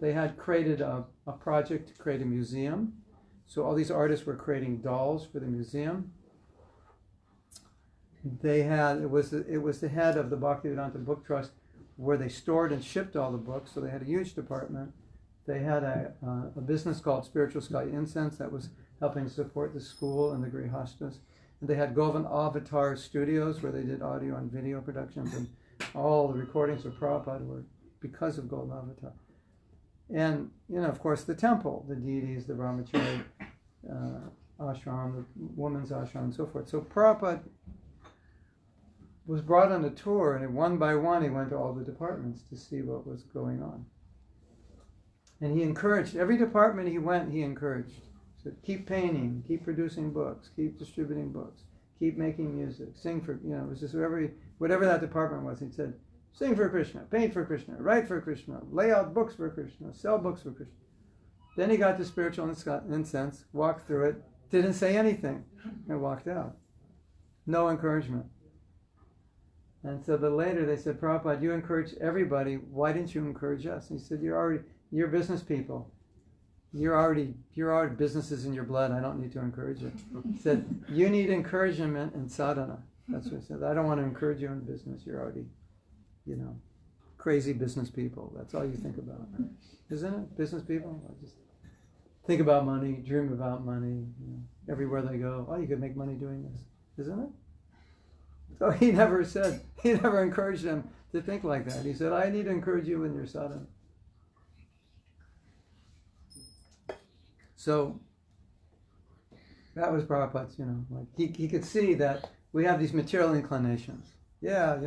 They had created a project to create a museum. So all these artists were creating dolls for the museum. It was the head of the Bhaktivedanta Book Trust where they stored and shipped all the books. So they had a huge department. They had a business called Spiritual Sky Incense that was helping support the school and the Grihastas. And they had Govind Avatar Studios where they did audio and video productions, and all the recordings of Prabhupada were because of Govind Avatar. And, of course, the temple, the deities, the brahmachari ashram, the women's ashram, and so forth. So Prabhupada was brought on a tour, and one by one he went to all the departments to see what was going on. And he encouraged, every department he went, he encouraged. He said, keep painting, keep producing books, keep distributing books, keep making music, sing for, it was just whatever that department was, he said, sing for Krishna, paint for Krishna, write for Krishna, lay out books for Krishna, sell books for Krishna. Then he got to spiritual incense, walked through it, didn't say anything, and walked out. No encouragement. And so then later they said, Prabhupada, you encourage everybody, why didn't you encourage us? And he said, you're business people. You're already businesses in your blood, I don't need to encourage you. He said, you need encouragement in sadhana. That's what he said. I don't want to encourage you in business. You're already, crazy business people. That's all you think about. Isn't it? Business people? Just think about money, dream about money, everywhere they go. Oh, you could make money doing this. Isn't it? So he never encouraged them to think like that. He said, I need to encourage you in your sadhana. So that was Prabhupada's, he could see that we have these material inclinations. Yeah,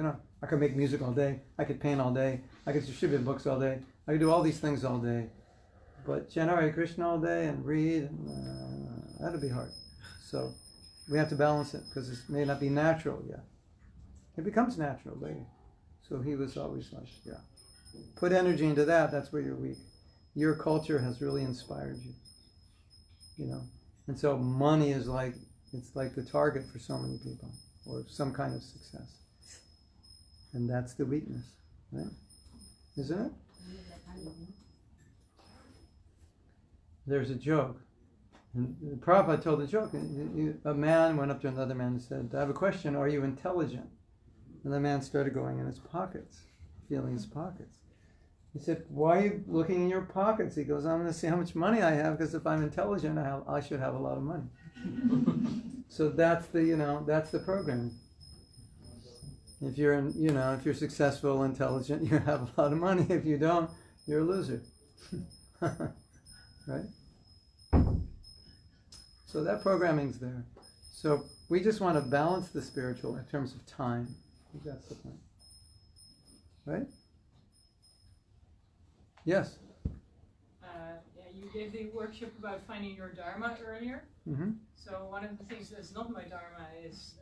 I could make music all day, I could paint all day, I could distribute books all day, I could do all these things all day. But chant Hare Krishna all day and read, that'd be hard. So we have to balance it because it may not be natural yet. It becomes natural later. So he was always like, put energy into that, that's where you're weak. Your culture has really inspired you. And so money is like the target for so many people, or some kind of success. And that's the weakness, right? Isn't it? There's a joke. And Prabhupada told the joke. A man went up to another man and said, I have a question, are you intelligent? And the man started going in his pockets, feeling his pockets. He said, why are you looking in your pockets? He goes, I'm going to see how much money I have, because if I'm intelligent, I should have a lot of money. So that's the program. If you're if you're successful, intelligent, you have a lot of money. If you don't, you're a loser. Right? So that programming's there. So we just want to balance the spiritual in terms of time. I think that's the point. Right? Yes? You gave the workshop about finding your Dharma earlier. Mm-hmm. So one of the things that's not my Dharma is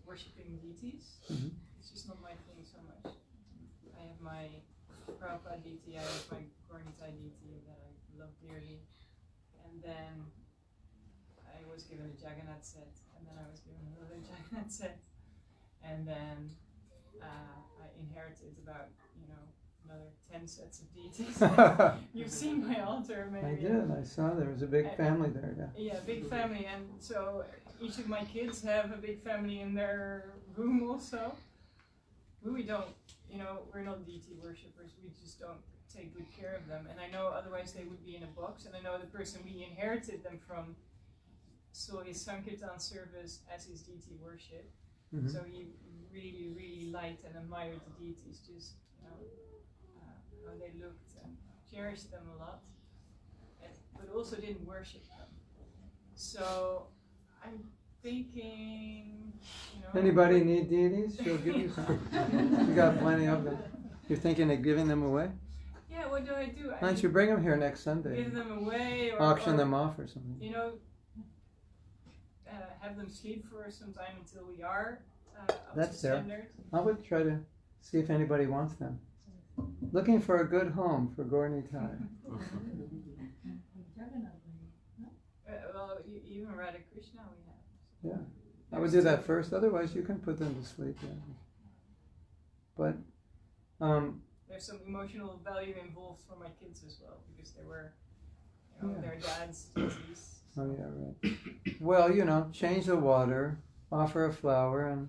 worshipping deities. Mm-hmm. It's just not my thing so much. I have my Prabhupada deity, I have my Gaurnitai deity that I love dearly. And then I was given a Jagannath set, and then I was given another Jagannath set. And then I inherited about, another 10 sets of deities. You've seen my altar, maybe. I did. I saw there was a big family there. Yeah. Yeah, big family, and so each of my kids have a big family in their room also. We don't, we're not deity worshippers. We just don't take good care of them. And I know otherwise they would be in a box. And I know the person we inherited them from saw his Sankirtan service as his deity worship. Mm-hmm. So he really, really liked and admired the deities, just how they looked, and cherished them a lot, but also didn't worship them. So I'm thinking, Anybody need deities? She'll give you some. You got plenty of them. You're thinking of giving them away? Yeah, what do I do? Why don't you bring them here next Sunday? Give them away, or auction them off or something. Have them sleep for some time until we are up That's to there. standard. I would try to see if anybody wants them. Looking for a good home for Gaurnitai. Well, even Radha Krishna we have. Yeah, I would do that first. Otherwise, you can put them to sleep. Yeah. But there's some emotional value involved for my kids as well, because they were, Yeah. their dad's deities. oh yeah, right. Well, change the water, offer a flower, and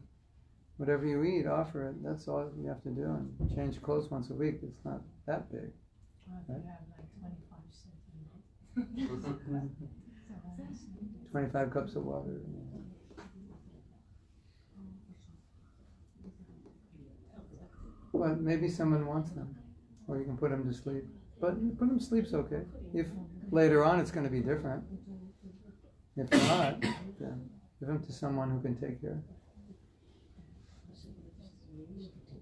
whatever you eat, offer it. That's all you have to do. And change clothes once a week. It's not that big. Well, if you have like 25 centimeters. 25 cups of water. Well, maybe someone wants them, or you can put them to sleep. But put them to sleep's okay. If later on it's going to be different. If not, then give them to someone who can take care.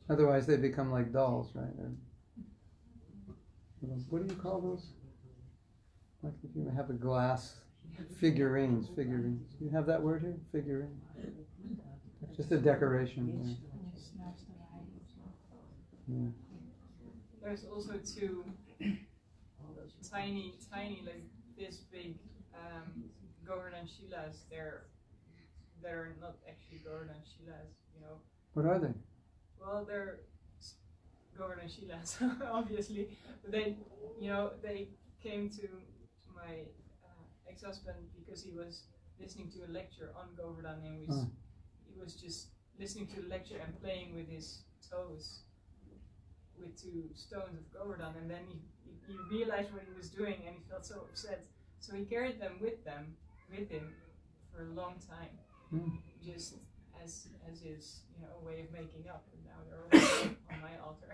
Otherwise, they become like dolls, right? What do you call those? Like if you have a glass figurines. You have that word here? Figurine. Just a decoration. Yeah. There's also two tiny, like this big Govardhan Shilas. They're not actually Govardhan Shilas, you know. What are they? Well, they're Govardhan Shilas, obviously. But they came to my ex-husband because he was listening to a lecture on Govardhan, and he was just listening to the lecture and playing with his toes with two stones of Govardhan, and then he realized what he was doing, and he felt so upset. So he carried them with him for a long time, just as his way of making up. And now they're all on my altar.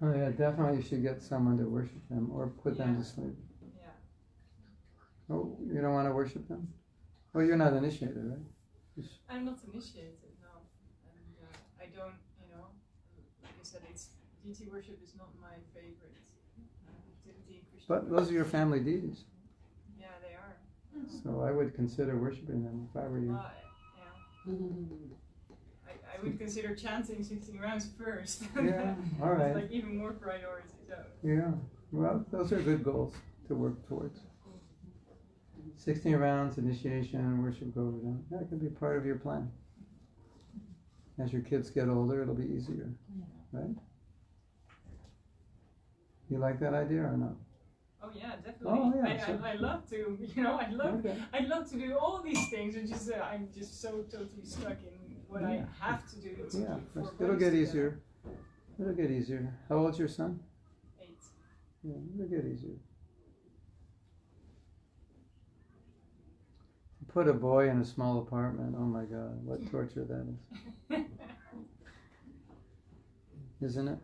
Oh yeah, definitely you should get someone to worship them or put them to sleep. Yeah. Oh, you don't want to worship them? Well, you're not initiated, right? I'm not initiated, no, and I don't, like I said, deity worship is not my favorite activity in Christian. But those are your family deities. Yeah, they are. So I would consider worshiping them if I were you. Yeah. I would consider chanting 16 rounds first. Yeah, all right. It's like even more priority. So. Yeah, well, those are good goals to work towards. 16 rounds, initiation, worship Govardhan. That could be part of your plan. As your kids get older, it'll be easier, right? You like that idea or not? Oh yeah, definitely. Oh, yeah, I love to, I'd love to do all these things. It's just I'm just so totally stuck in what I have to do. It'll get easier. It'll get easier. How old's your son? 8. Yeah, it'll get easier. Put a boy in a small apartment. Oh my God, what torture that is. Isn't it?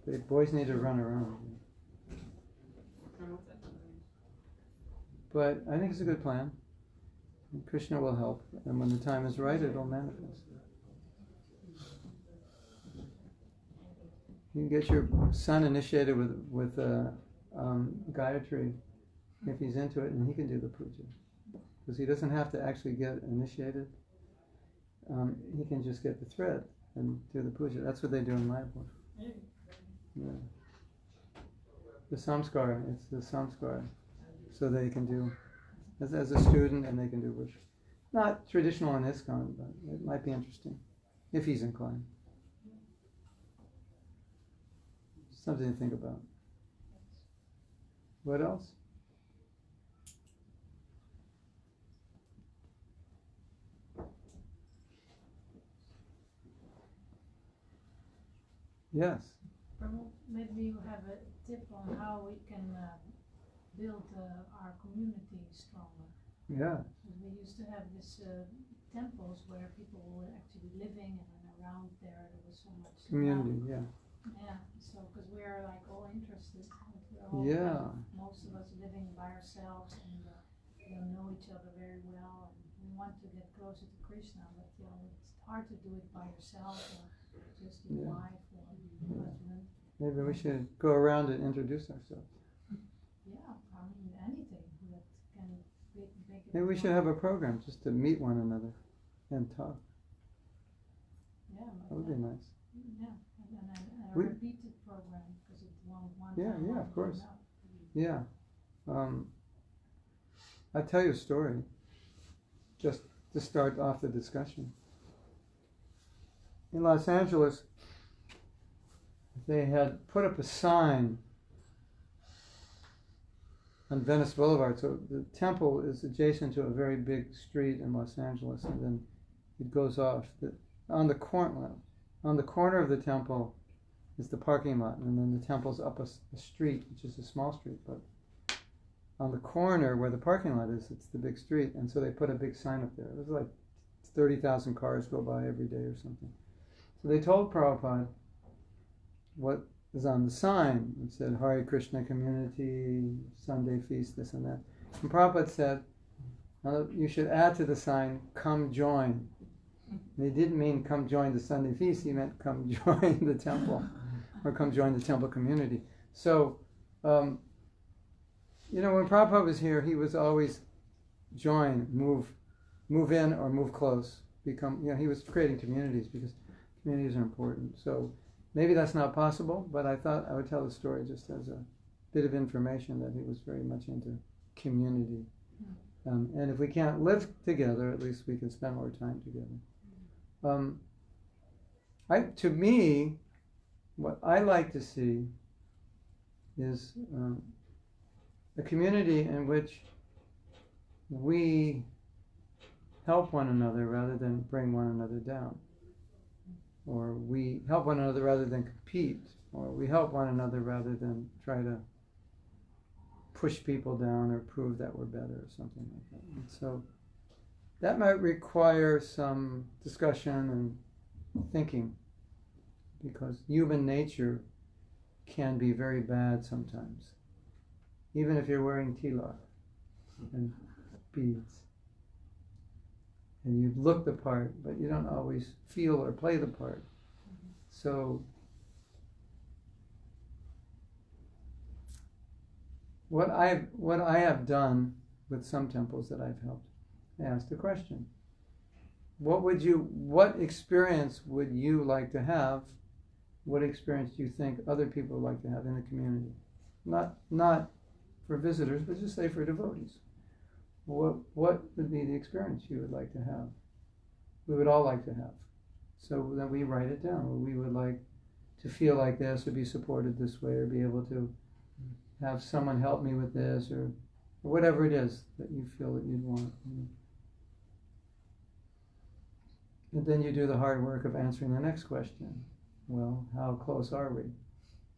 The boys need to run around. But I think it's a good plan. And Krishna will help. And when the time is right, it'll manifest. You can get your son initiated with Gayatri if he's into it, and he can do the puja. Because he doesn't have to actually get initiated. He can just get the thread and do the puja. That's what they do in Mayapur. Yeah. The samskara, it's the samskara. So they can do, as a student, and they can do worship. Not traditional in ISKCON, but it might be interesting, if he's inclined. Something to think about. What else? Yes. Maybe you have a tip on how we can build our community stronger. Yeah. We used to have this temples where people were actually living, and around there was so much Community, yeah. Yeah, so because we're like all interested, we're all most of us living by ourselves, and we don't know each other very well, and we want to get closer to Krishna, but it's hard to do it by yourself or just your wife or husband. Maybe we should go around and introduce ourselves. Yeah, I mean anything that can make it. Maybe we should have a program just to meet one another and talk. Yeah, that would be nice. Yeah, and a repeated program, because it's one time. Yeah, of course. Yeah. I'll tell you a story, just to start off the discussion. In Los Angeles, they had put up a sign on Venice Boulevard. So the temple is adjacent to a very big street in Los Angeles, and then it goes off. On the corner of the temple, is the parking lot, and then the temple's up a street, which is a small street, but on the corner where the parking lot is, it's the big street, and so they put a big sign up there. It was like 30,000 cars go by every day or something. So they told Prabhupada what was on the sign. It said Hare Krishna Community, Sunday Feast, this and that. And Prabhupada said, you should add to the sign, come join. And he didn't mean come join the Sunday Feast, he meant come join the temple, or come join the temple community. So, when Prabhupada was here, he was always join, move in or move close. He was creating communities because communities are important. So maybe that's not possible, but I thought I would tell the story just as a bit of information that he was very much into community. And if we can't live together, at least we can spend more time together. To me, what I like to see is a community in which we help one another rather than bring one another down. Or we help one another rather than compete. Or we help one another rather than try to push people down or prove that we're better or something like that. And so that might require some discussion and thinking, because human nature can be very bad sometimes, even if you're wearing tilak and beads. And you look the part, but you don't always feel or play the part. So what I have done with some temples that I've helped, I asked a question. What experience would you like to have? What experience do you think other people would like to have in the community? Not for visitors, but just say for devotees. What would be the experience you would like to have? We would all like to have. So then we write it down. We would like to feel like this, or be supported this way, or be able to have someone help me with this, or whatever it is that you feel that you'd want. And then you do the hard work of answering the next question. Well, how close are we?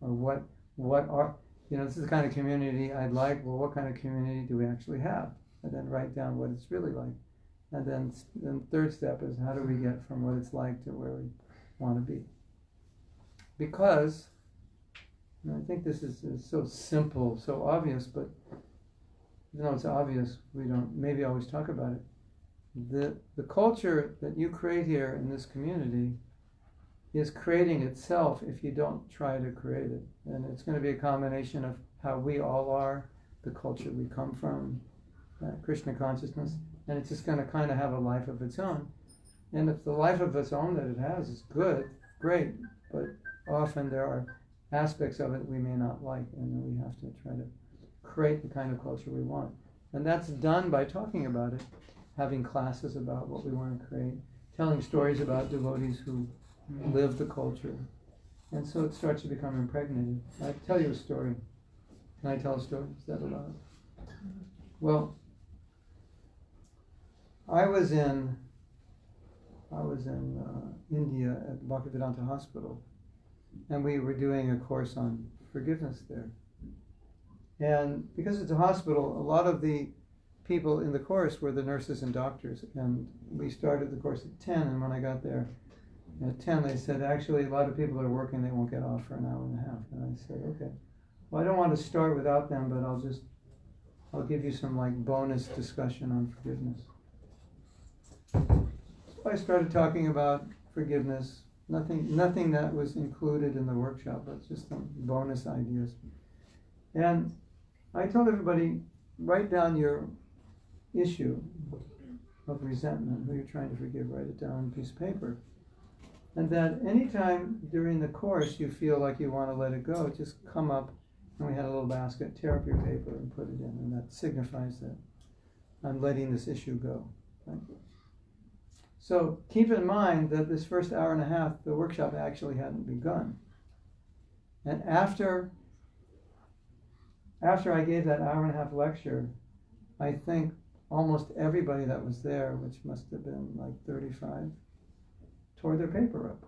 Or what are, this is the kind of community I'd like. Well, what kind of community do we actually have? And then write down what it's really like. And then third step is, how do we get from what it's like to where we want to be? Because, I think this is so simple, so obvious, but even though it's obvious, we don't maybe always talk about it. The culture that you create here in this community is creating itself if you don't try to create it. And it's going to be a combination of how we all are, the culture we come from, Krishna consciousness, and it's just going to kind of have a life of its own. And if the life of its own that it has is good, great, but often there are aspects of it we may not like, and then we have to try to create the kind of culture we want. And that's done by talking about it, having classes about what we want to create, telling stories about devotees who live the culture. And so it starts to become impregnated. I'll tell you a story. Can I tell a story? Is that allowed? Well, I was in India at Bhaktivedanta Hospital, and we were doing a course on forgiveness there. And because it's a hospital, a lot of the people in the course were the nurses and doctors, and we started the course at 10, and when I got there at 10, they said, actually, a lot of people are working, they won't get off for an hour and a half. And I said, okay, well, I don't want to start without them, but I'll give you some bonus discussion on forgiveness. So I started talking about forgiveness, nothing that was included in the workshop, but just some bonus ideas. And I told everybody, write down your issue of resentment, who you're trying to forgive, write it down on a piece of paper. And that anytime during the course you feel like you want to let it go, just come up, and we had a little basket, tear up your paper and put it in, and that signifies that I'm letting this issue go. Right? So keep in mind that this first hour and a half, the workshop actually hadn't begun. And after I gave that hour and a half lecture, I think almost everybody that was there, which must have been 35, tore their paper up.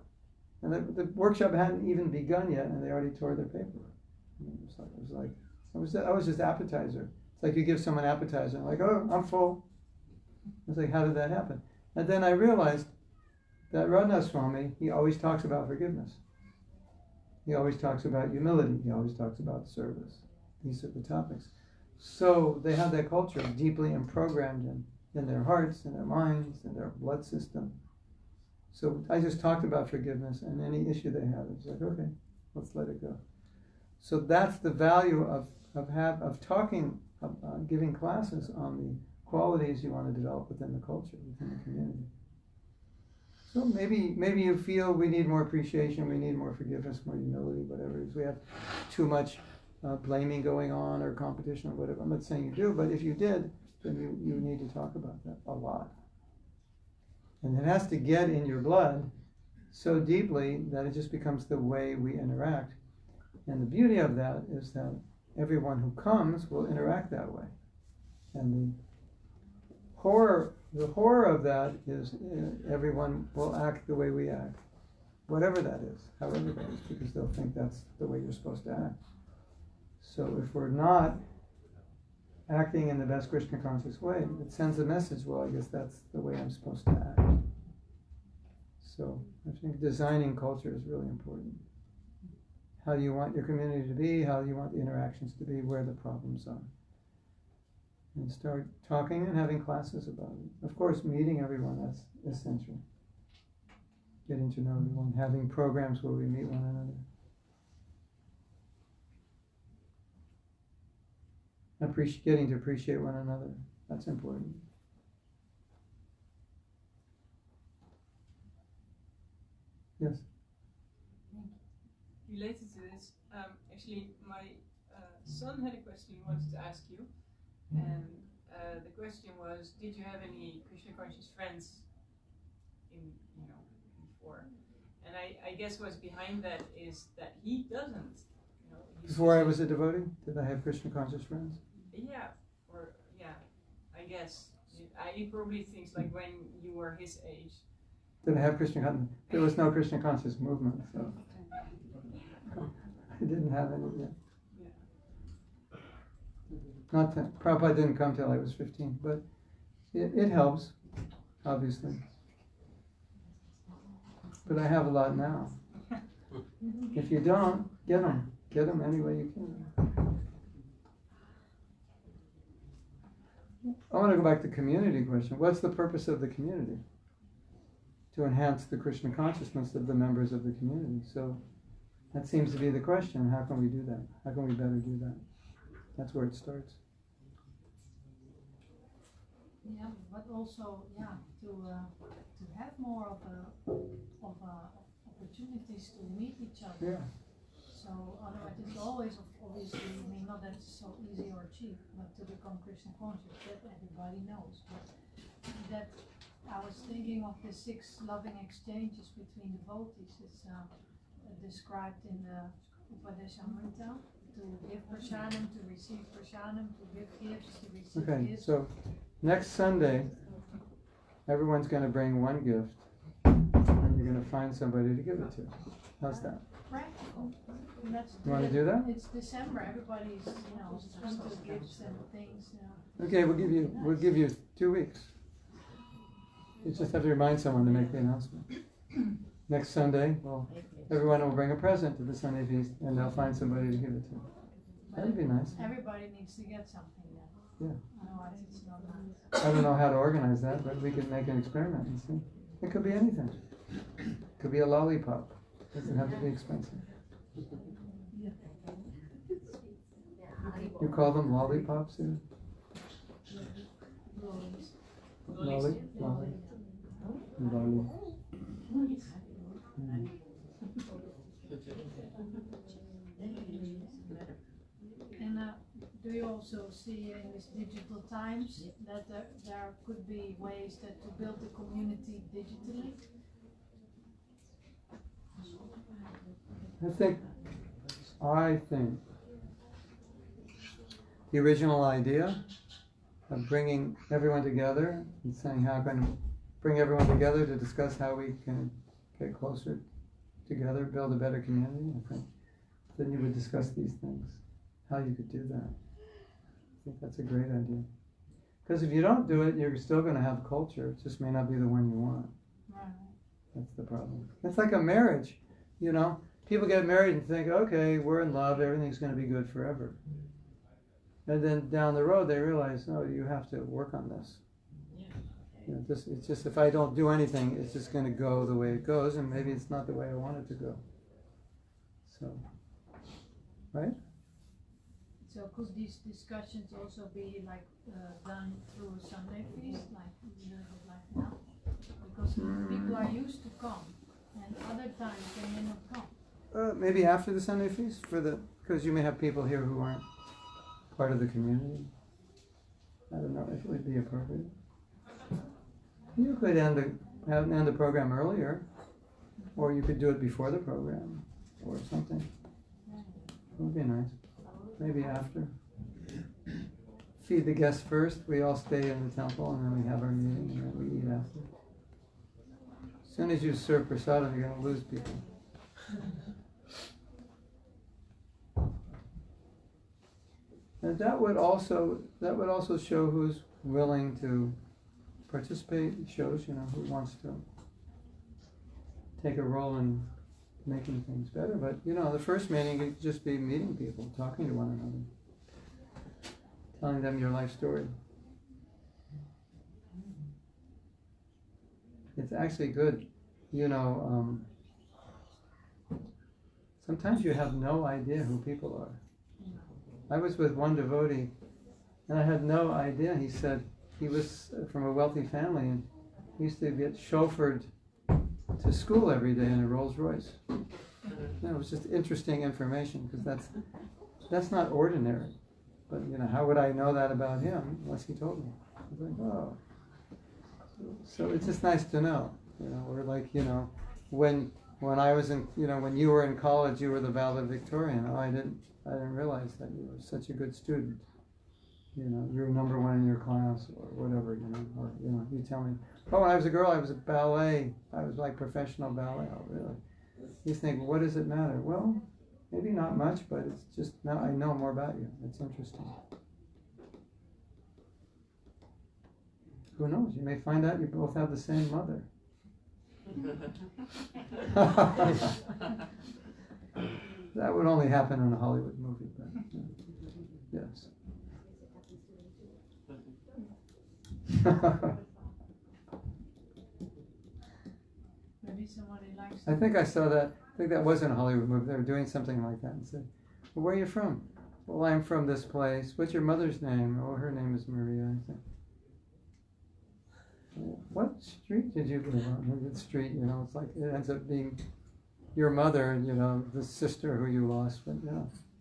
And the workshop hadn't even begun yet, and they already tore their paper. I was just appetizer. It's like you give someone appetizer, and like, oh, I'm full. It's like, how did that happen? And then I realized that Radha Swami, he always talks about forgiveness. He always talks about humility. He always talks about service. These are the topics. So they have that culture deeply programmed in their hearts, in their minds, in their blood system. So I just talked about forgiveness, and any issue they have, it's like, okay, let's let it go. So that's the value of talking, giving classes on the qualities you want to develop within the culture, within the community. So maybe you feel we need more appreciation, we need more forgiveness, more humility, whatever it is. We have too much blaming going on or competition or whatever. I'm not saying you do, but if you did, then you need to talk about that a lot. And it has to get in your blood so deeply that it just becomes the way we interact. And the beauty of that is that everyone who comes will interact that way. And the horror of that is everyone will act the way we act, whatever that is, however that is, because they'll think that's the way you're supposed to act. So if we're not acting in the best Krishna conscious way, it sends a message, well, I guess that's the way I'm supposed to act. So I think designing culture is really important. How you want your community to be, how you want the interactions to be, where the problems are. And start talking and having classes about it. Of course, meeting everyone, that's essential. Getting to know everyone, having programs where we meet one another. Getting to appreciate one another, that's important. Yes? Related to this, actually my son had a question he wanted to ask you. And the question was, did you have any Krishna conscious friends before? And I guess what's behind that is that he doesn't. Before I was a devotee, did I have Krishna conscious friends? I guess. He probably thinks like when you were his age. Did I have Krishna conscious? There was no Krishna conscious movement, so I didn't have any yet. Not that Prabhupada didn't come till I was 15, but it helps, obviously. But I have a lot now. If you don't, get them. Get them any way you can. I want to go back to the community question. What's the purpose of the community? To enhance the Krishna consciousness of the members of the community. So that seems to be the question. How can we do that? How can we better do that? That's where it starts. Yeah, but also, to have more of opportunities to meet each other. Yeah. So otherwise, it's always obviously, not that it's so easy or cheap, but to become Krishna conscious, that everybody knows. But that I was thinking of the 6 loving exchanges between devotees. It's described in the Upadeshamrita. To give prasadam, to receive prasadam, to give gifts, to receive gifts. So next Sunday, everyone's going to bring one gift, and you're going to find somebody to give it to. How's that? Practical. You want to do that? It's December. Everybody's, into gifts and things. Okay, we'll give you 2 weeks. You just have to remind someone to make the announcement. Next Sunday, everyone will bring a present to the Sunday feast, and they'll find somebody to give it to. That'd be nice. Everybody needs to get something then. Yeah. Otherwise it's not nice. I don't know how to organize that, but we could make an experiment and see. It could be anything. It could be a lollipop. It doesn't have to be expensive. You call them lollipops here? Lolly? Lolly. And do you also see in these digital times that there could be ways to build the community digitally? I think the original idea of bringing everyone together and saying how can bring everyone together to discuss how we can get closer together, build a better community, I think, then you would discuss these things, how you could do that. I think that's a great idea. Because if you don't do it, you're still going to have culture. It just may not be the one you want. Right. That's the problem. It's like a marriage, you know. People get married and think, okay, we're in love, everything's going to be good forever. And then down the road, they realize, no, you have to work on this. You know, it's just if I don't do anything, it's just going to go the way it goes, and maybe it's not the way I want it to go. So, right? So could these discussions also be like done through a Sunday feast, like you do it like now? Because people are used to come, and other times they may not come. Maybe after the Sunday feast, because you may have people here who aren't part of the community. I don't know if it would be appropriate. You could end the program earlier, or you could do it before the program, or something. It would be nice. Maybe after. Feed the guests first. We all stay in the temple, and then we have our meeting, and then we eat after. As soon as you serve prasadam, you're going to lose people. And that would also show who's willing to participate. It shows, who wants to take a role in making things better. But, the first meeting could just be meeting people, talking to one another, telling them your life story. It's actually good. Sometimes you have no idea who people are. I was with one devotee, and I had no idea. He said he was from a wealthy family, and he used to get chauffeured to school every day in a Rolls Royce. It was just interesting information, because that's not ordinary. But how would I know that about him unless he told me? I was like, oh. So it's just nice to know. Or like, when I was in, when you were in college, you were the valedictorian. Oh, I didn't realize that you were such a good student. You were number one in your class, or whatever. Or you tell me, oh, when I was a girl, I was at ballet. I was like professional ballet. Oh, really? You think, well, what does it matter? Well, maybe not much, but it's just now I know more about you. It's interesting. Who knows? You may find out you both have the same mother. That would only happen in a Hollywood movie, but yes. Maybe somebody likes. I think I saw that. I think that was in a Hollywood movie. They were doing something like that and said, well, where are you from? Well, I'm from this place. What's your mother's name? Oh, her name is Maria, I think. What street did you live on? What street, it's like it ends up being your mother, the sister who you lost, but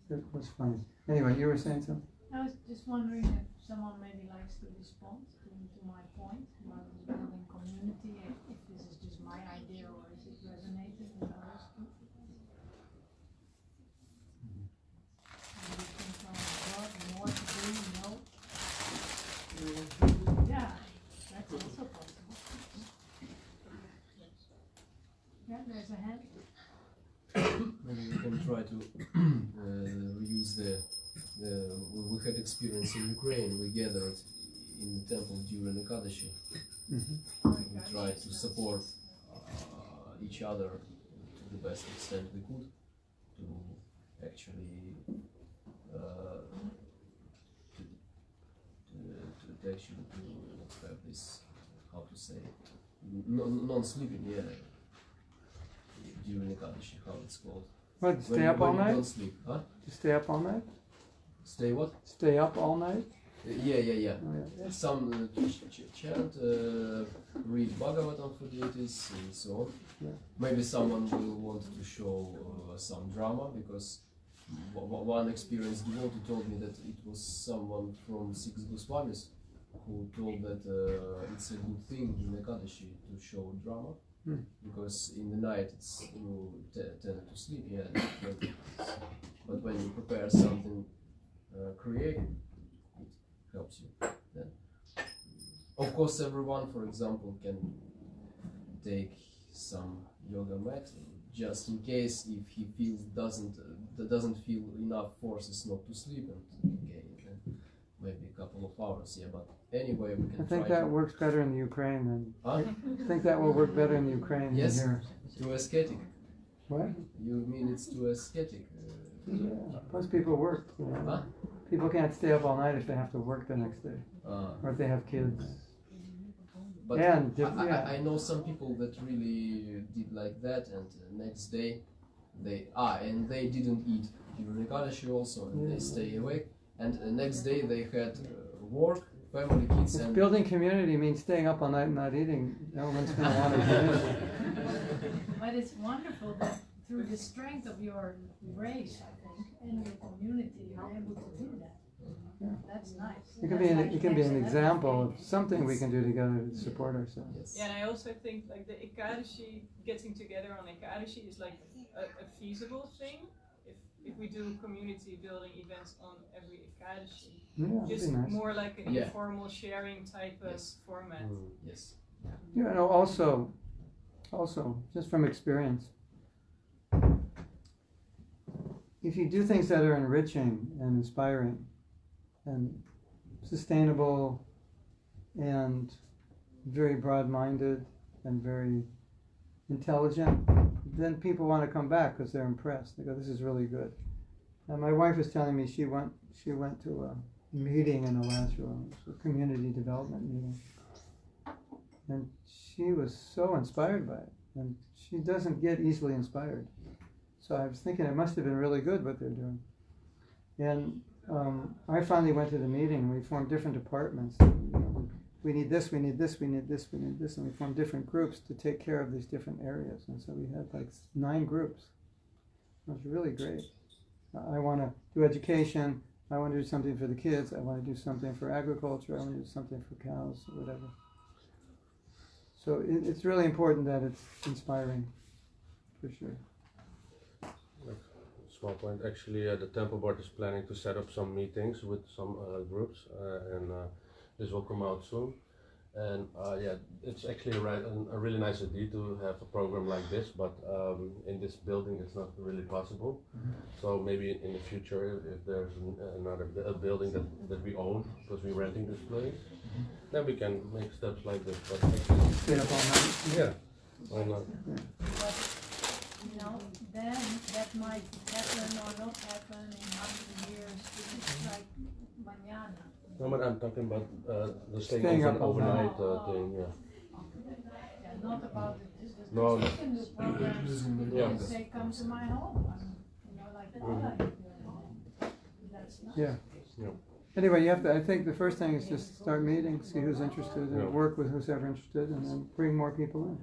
it was funny. Anyway, you were saying something? I was just wondering if someone maybe likes to respond to my point about building community, if this is just my idea or is it resonating with others too? And you think, oh, more to do, no? Yeah. That's also possible. Yeah, there's a hand. Maybe we can try to reuse we had experience in Ukraine. We gathered in the temple during Ekadashi. We tried to support each other to the best extent we could to actually to have this, how to say, non-sleeping, during Ekadashi, how it's called. What, stay up all night? Don't sleep, huh? To stay up all night? Stay what? Stay up all night? Yeah. Oh, yeah. Some chant, read Bhagavatam for deities, and so on. Yeah. Maybe someone will want to show some drama, because one experienced devotee told me that it was someone from Six Goswamis who told that it's a good thing in Ekadashi to show drama, because in the night you tend to sleep, but when you prepare something creative, it helps you then. Of course, everyone, for example, can take some yoga mat just in case if he feels doesn't feel enough forces not to sleep, and okay, then maybe a couple of hours. Yeah, but anyway, we can. I think that works better in the Ukraine than. Huh? I think that will work better in the Ukraine Yes, than here. too ascetic. What? You mean it's too ascetic? Yeah. Plus, people work. You know. Huh? People can't stay up all night if they have to work the next day, or if they have kids. But And I know some people that really did like that, and next day they didn't eat during Ekadashi also, and they stay awake, and next day they had work, family, kids, If and building community means staying up all night and not eating, no one's going to want to do it. But it's wonderful that through the strength of your grace, I think, and your community, you're able to do that. Yeah. That's nice. It can be an example of something we can do together to support ourselves. yes. Yeah, and I also think like the Ekadashi, getting together on Ekadashi is like a feasible thing. If we do community building events on every Ekadashi, Yeah, that'd just be nice. more like an Yeah. informal sharing type of Yes. format. Yes. You know, also, just from experience, if you do things that are enriching and inspiring and sustainable and very broad-minded and very intelligent, then people want to come back because they're impressed. They go, "This is really good." And my wife was telling me she went to a meeting in Alachua, a community development meeting, and she was so inspired by it. And she doesn't get easily inspired. So I was thinking it must have been really good what they're doing. And I finally went to the meeting, and we formed different departments. You know, we need this, we need this, we need this, we need this, and we formed different groups to take care of these different areas. And so we had like 9 groups. It was really great. I want to do education. I want to do something for the kids. I want to do something for agriculture. I want to do something for cows, or whatever. So it's really important that it's inspiring, for sure. Small point. Actually, the temple board is planning to set up some meetings with some groups, and this will come out soon. And yeah, it's actually a really nice idea to have a program like this, but in this building it's not really possible. So maybe in the future, if there's another building that we own, because we're renting this place, then we can make steps like this. But actually, Stay up all night. yeah, why not? But, you know, then that might happen or not happen in 100 years. This is like mañana. No, but I'm talking about the Staying up all overnight night. thing, yeah. Yeah, not about this. No, We can do programs. Yeah. And say, come to my home. You know, like that. That's nice. Yeah. Yeah. Anyway, you have to. I think the first thing is just start meeting, see who's interested, and Yeah. work with who's ever interested, and then bring more people in.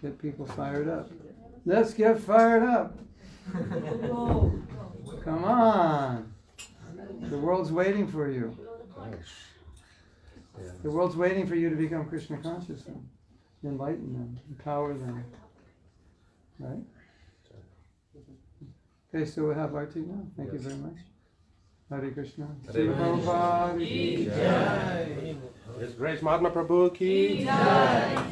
Get people fired up. Let's get fired up. Come on. The world's waiting for you. Yeah. The world's waiting for you to become Krishna conscious and enlighten them, empower them. Right? Okay, so we'll have Arti now. Thank you very much. Hare Krishna. Hare Srila Prabhupada ki His Grace Mahatma Prabhu ki Jai.